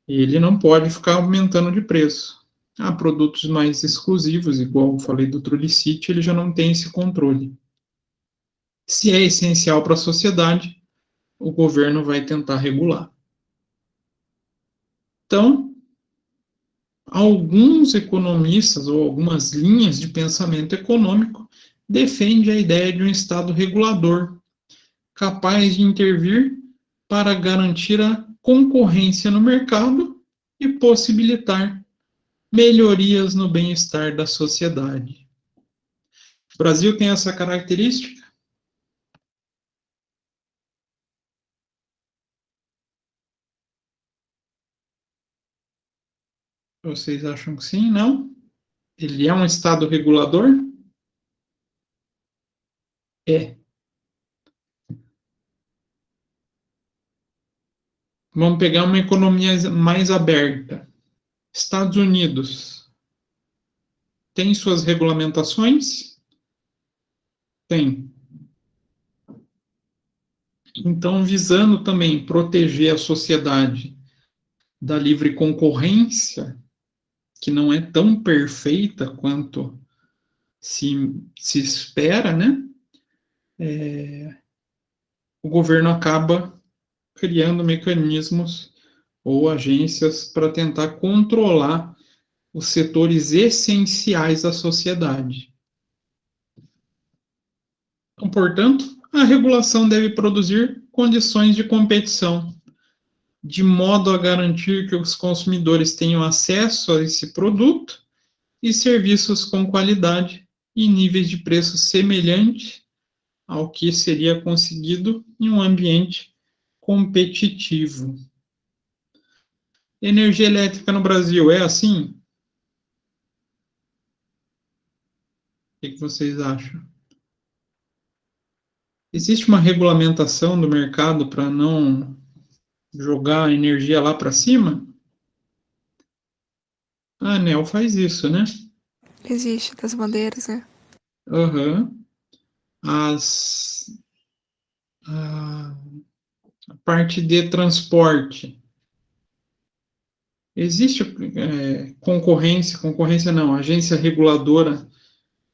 Ele não pode ficar aumentando de preço. Há produtos mais exclusivos, igual eu falei do Trulicity, ele já não tem esse controle. Se é essencial para a sociedade, o governo vai tentar regular. Então, alguns economistas ou algumas linhas de pensamento econômico defendem a ideia de um Estado regulador, capaz de intervir para garantir a concorrência no mercado e possibilitar melhorias no bem-estar da sociedade. O Brasil tem essa característica? Vocês acham que sim? Não? Ele é um Estado regulador? É. Vamos pegar uma economia mais aberta. Estados Unidos tem suas regulamentações? Tem. Então, visando também proteger a sociedade da livre concorrência, que não é tão perfeita quanto se espera, né? O governo acaba criando mecanismos ou agências para tentar controlar os setores essenciais da sociedade. Então, portanto, a regulação deve produzir condições de competição, de modo a garantir que os consumidores tenham acesso a esse produto e serviços com qualidade e níveis de preço semelhantes ao que seria conseguido em um ambiente competitivo. Energia elétrica no Brasil é assim? O que vocês acham? Existe uma regulamentação do mercado para não jogar a energia lá para cima? A ANEEL faz isso, né? Existe das bandeiras, né? Uhum. A parte de transporte. Existe concorrência não, agência reguladora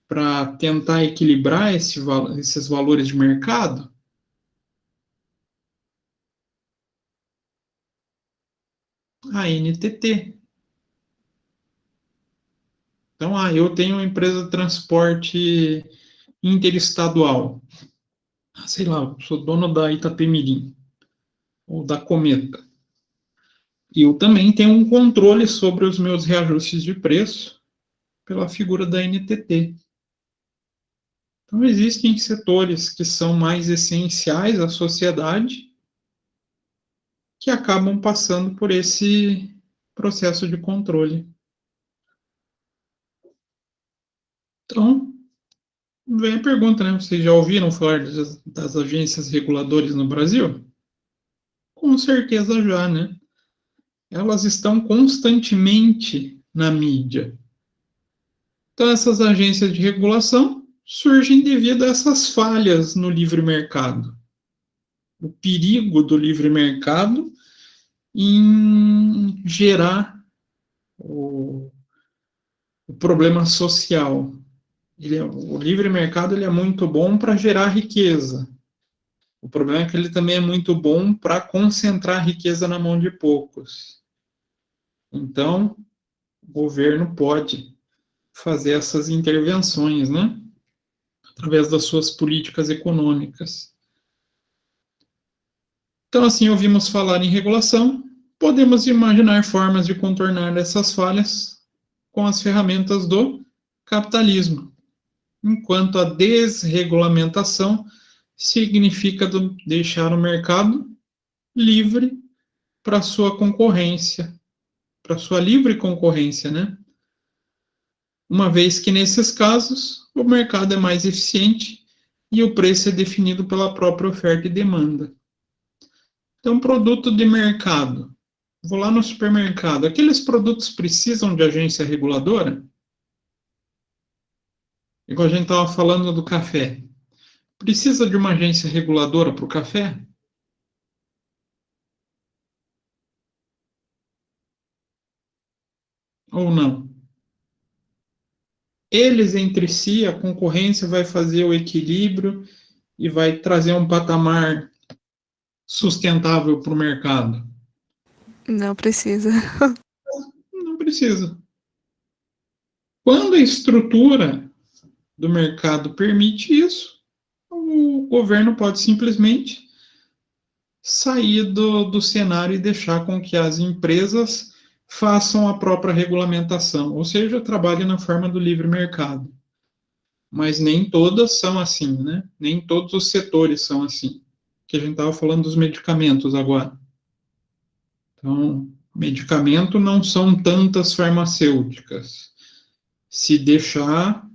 para tentar equilibrar esses valores de mercado? A NTT. Então, eu tenho uma empresa de transporte interestadual. Sei lá, sou dono da Itapemirim, ou da Cometa. E eu também tenho um controle sobre os meus reajustes de preço pela figura da NTT. Então, existem setores que são mais essenciais à sociedade que acabam passando por esse processo de controle. Então, vem a pergunta, né? Vocês já ouviram falar das agências reguladoras no Brasil? Com certeza já, né? Elas estão constantemente na mídia. Então, essas agências de regulação surgem devido a essas falhas no livre mercado. O perigo do livre mercado em gerar o problema social. O livre mercado ele é muito bom para gerar riqueza, O problema é que ele também é muito bom para concentrar a riqueza na mão de poucos. Então, o governo pode fazer essas intervenções, né? Através das suas políticas econômicas. Então, assim, ouvimos falar em regulação, podemos imaginar formas de contornar essas falhas com as ferramentas do capitalismo, enquanto a desregulamentação significa deixar o mercado livre para sua concorrência, para sua livre concorrência, né? Uma vez que nesses casos o mercado é mais eficiente e o preço é definido pela própria oferta e demanda. Então, produto de mercado. Vou lá no supermercado. Aqueles produtos precisam de agência reguladora? Igual a gente estava falando do café. Precisa de uma agência reguladora para o café? Ou não? Eles entre si, a concorrência vai fazer o equilíbrio e vai trazer um patamar sustentável para o mercado. Não precisa. Não precisa. Quando a estrutura do mercado permite isso, o governo pode simplesmente sair do cenário e deixar com que as empresas façam a própria regulamentação, ou seja, trabalhem na forma do livre mercado. Mas nem todas são assim, né? Nem todos os setores são assim. Que a gente estava falando dos medicamentos agora. Então, medicamento não são tantas farmacêuticas. Se deixar,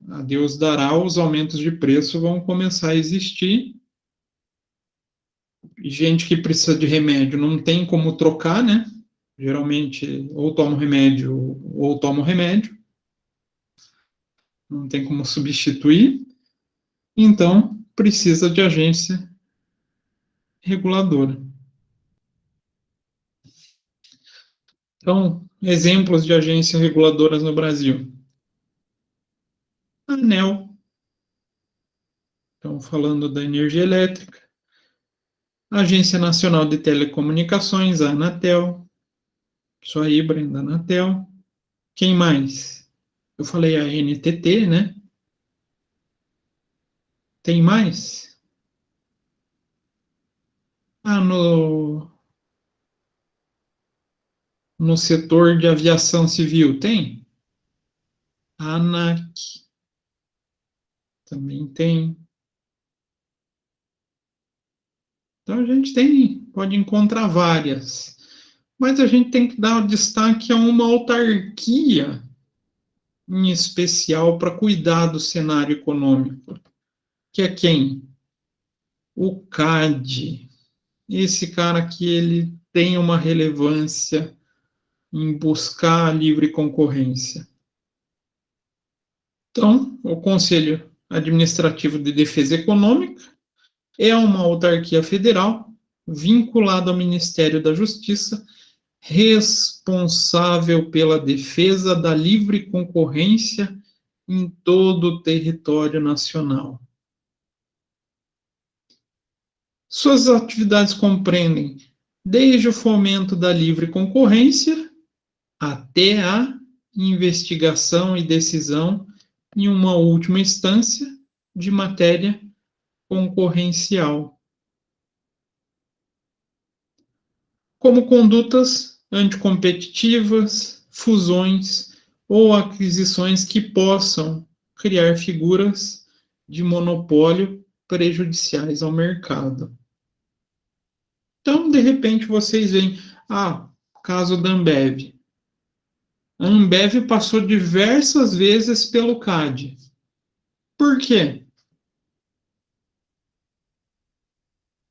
a Deus dará, os aumentos de preço vão começar a existir. Gente que precisa de remédio não tem como trocar, né? Geralmente, ou toma o remédio, ou toma o remédio. Não tem como substituir. Então, precisa de agência reguladora. Então, exemplos de agências reguladoras no Brasil. A ANEEL. Então, falando da energia elétrica. A Agência Nacional de Telecomunicações, a Anatel. Só aí, Brenda, Anatel. Quem mais? Eu falei a NTT, né? Tem mais? Ah, no setor de aviação civil, tem? A ANAC. Também tem. Então, a gente pode encontrar várias. Mas a gente tem que dar destaque a uma autarquia em especial para cuidar do cenário econômico, que é quem? O CAD. Esse cara aqui, ele tem uma relevância em buscar a livre concorrência. Então, o Conselho Administrativo de Defesa Econômica é uma autarquia federal vinculada ao Ministério da Justiça, responsável pela defesa da livre concorrência em todo o território nacional. Suas atividades compreendem desde o fomento da livre concorrência até a investigação e decisão, em uma última instância, de matéria concorrencial. Como condutas anticompetitivas, fusões ou aquisições que possam criar figuras de monopólio prejudiciais ao mercado. Então, de repente, vocês veem, caso da Ambev. A Ambev passou diversas vezes pelo CAD. Por quê?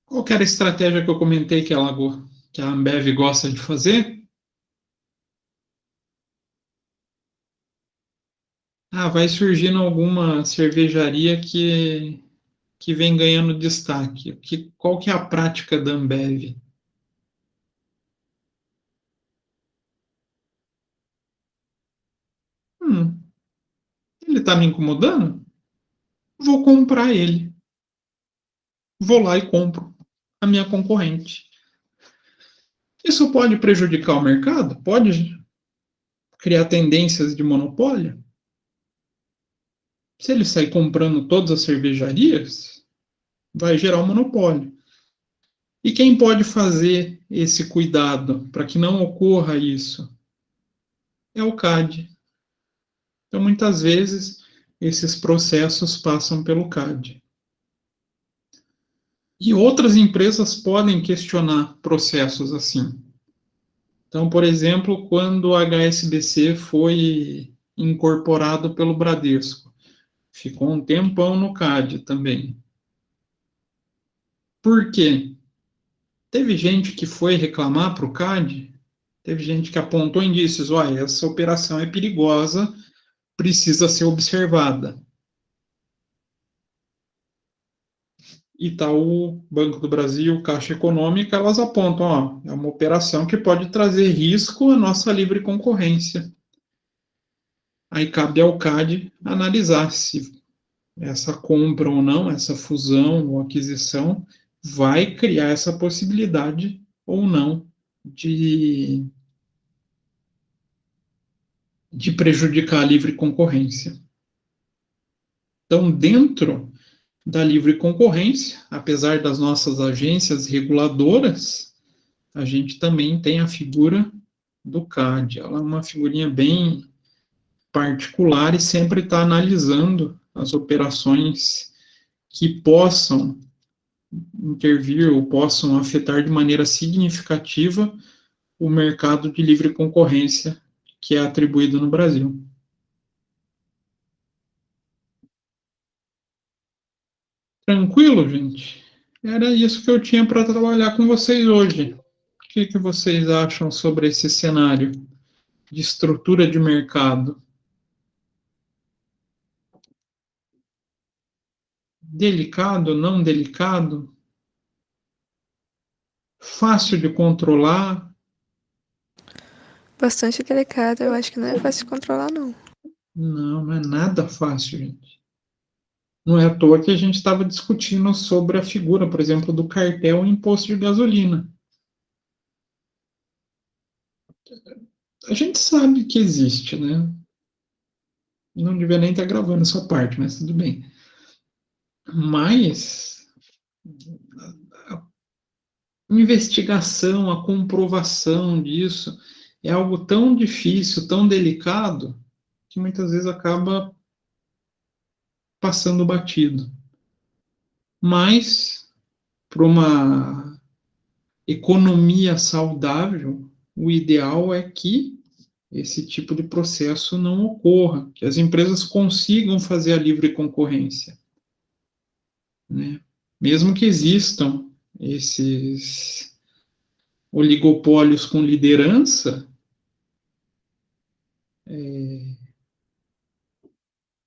Qual que era a estratégia que eu comentei que a Ambev gosta de fazer? Vai surgindo alguma cervejaria que vem ganhando destaque. Qual que é a prática da Ambev? Ele está me incomodando? Vou comprar ele. vou lá e compro a minha concorrente. Isso pode prejudicar o mercado? Pode criar tendências de monopólio? Se ele sair comprando todas as cervejarias, vai gerar um monopólio. E quem pode fazer esse cuidado para que não ocorra isso? É o CAD. Então, muitas vezes, esses processos passam pelo CAD. E outras empresas podem questionar processos assim. Então, por exemplo, quando o HSBC foi incorporado pelo Bradesco, ficou um tempão no CAD também. Por quê? Teve gente que foi reclamar para o CAD, teve gente que apontou indícios, olha, essa operação é perigosa, precisa ser observada. Itaú, Banco do Brasil, Caixa Econômica, elas apontam, ó, é uma operação que pode trazer risco à nossa livre concorrência. Aí cabe ao CAD analisar se essa compra ou não, essa fusão ou aquisição, vai criar essa possibilidade ou não de prejudicar a livre concorrência. Então, dentro da livre concorrência, apesar das nossas agências reguladoras, a gente também tem a figura do CAD. Ela é uma figurinha bem particular e sempre está analisando as operações que possam intervir ou possam afetar de maneira significativa o mercado de livre concorrência que é atribuído no Brasil. Tranquilo, gente? Era isso que eu tinha para trabalhar com vocês hoje. O que vocês acham sobre esse cenário de estrutura de mercado? Delicado, não delicado? Fácil de controlar? Bastante delicado, eu acho que não é fácil de controlar, não. Não, não é nada fácil, gente. Não é à toa que a gente estava discutindo sobre a figura, por exemplo, do cartel e imposto de gasolina. A gente sabe que existe, né? Não devia nem estar gravando essa parte, mas tudo bem. Mas a investigação, a comprovação disso é algo tão difícil, tão delicado, que muitas vezes acaba passando batido. Mas, para uma economia saudável, o ideal é que esse tipo de processo não ocorra, que as empresas consigam fazer a livre concorrência, né? Mesmo que existam esses oligopólios com liderança,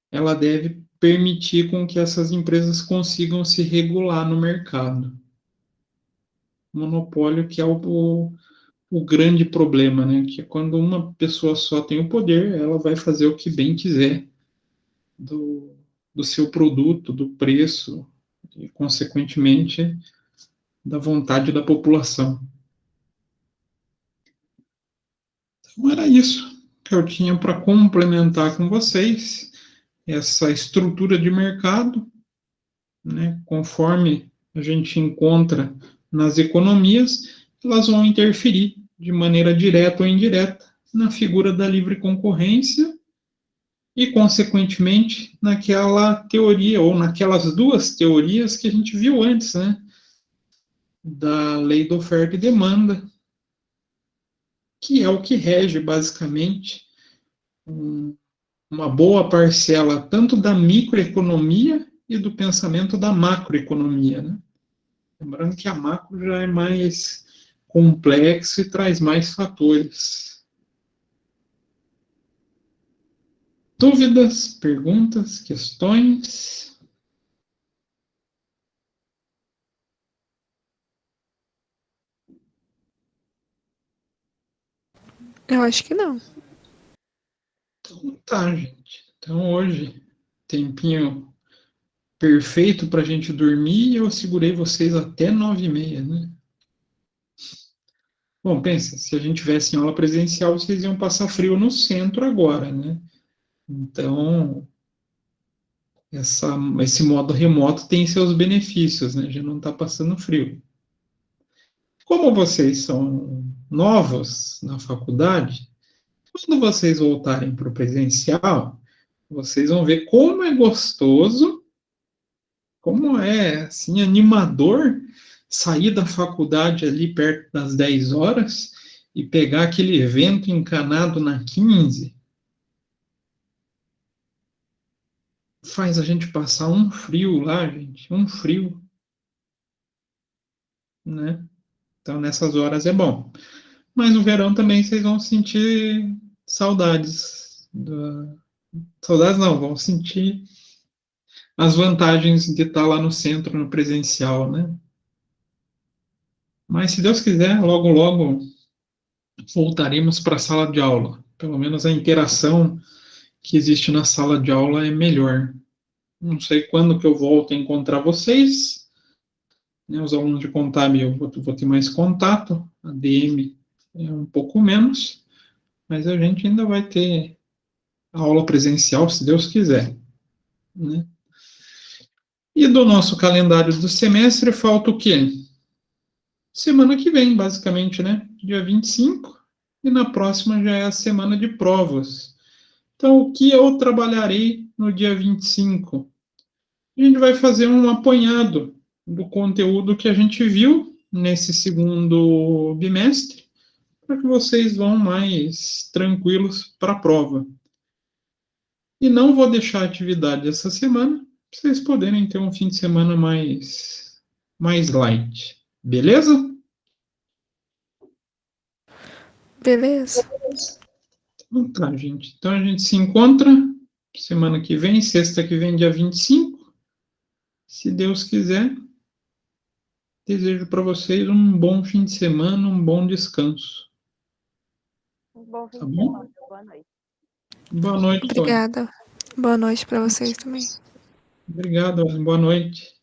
ela deve permitir com que essas empresas consigam se regular no mercado. Monopólio que é o grande problema, né? Que é quando uma pessoa só tem o poder, ela vai fazer o que bem quiser do seu produto, do preço e, consequentemente, da vontade da população. Então, era isso que eu tinha para complementar com vocês, essa estrutura de mercado, né, conforme a gente encontra nas economias, elas vão interferir de maneira direta ou indireta na figura da livre concorrência e, consequentemente, naquela teoria, ou naquelas duas teorias que a gente viu antes, né? Da lei da oferta e demanda, que é o que rege, basicamente, uma boa parcela tanto da microeconomia e do pensamento da macroeconomia, né? Lembrando que a macro já é mais complexo e traz mais fatores. Dúvidas, perguntas, questões? Eu acho que não. Então tá, gente. Então hoje, tempinho perfeito para a gente dormir e eu segurei vocês até 9h30, né? Bom, pensa, se a gente tivesse em aula presencial, vocês iam passar frio no centro agora, né? Então, esse modo remoto tem seus benefícios, né? Já não está passando frio. Como vocês são novos na faculdade, quando vocês voltarem para o presencial, vocês vão ver como é gostoso, como é, assim, animador sair da faculdade ali perto das 10 horas e pegar aquele evento encanado na 15. Faz a gente passar um frio lá, gente, um frio, né? Então, nessas horas é bom. Mas no verão também vocês vão sentir saudades. Saudades não, vão sentir as vantagens de estar lá no centro, no presencial, né? Mas se Deus quiser, logo, logo voltaremos para a sala de aula. Pelo menos a interação que existe na sala de aula é melhor. Não sei quando que eu volto a encontrar vocês, né? Os alunos de contábil eu vou ter mais contato, a DM é um pouco menos, mas a gente ainda vai ter a aula presencial, se Deus quiser, né? E do nosso calendário do semestre falta o quê? Semana que vem, basicamente, né? Dia 25, e na próxima já é a semana de provas. Então, o que eu trabalharei no dia 25? A gente vai fazer um apanhado do conteúdo que a gente viu nesse segundo bimestre, para que vocês vão mais tranquilos para a prova. E não vou deixar a atividade essa semana, para vocês poderem ter um fim de semana mais light. Beleza? Beleza. Então tá, gente. Então a gente se encontra semana que vem, sexta que vem, dia 25. Se Deus quiser, desejo para vocês um bom fim de semana, um bom descanso. Um bom fim Tá de bom? semana. Boa noite. Boa noite, Tony. Obrigada. Boa noite para vocês também. Obrigado, boa noite.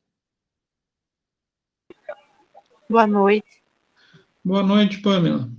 Boa noite. Boa noite, Pamela.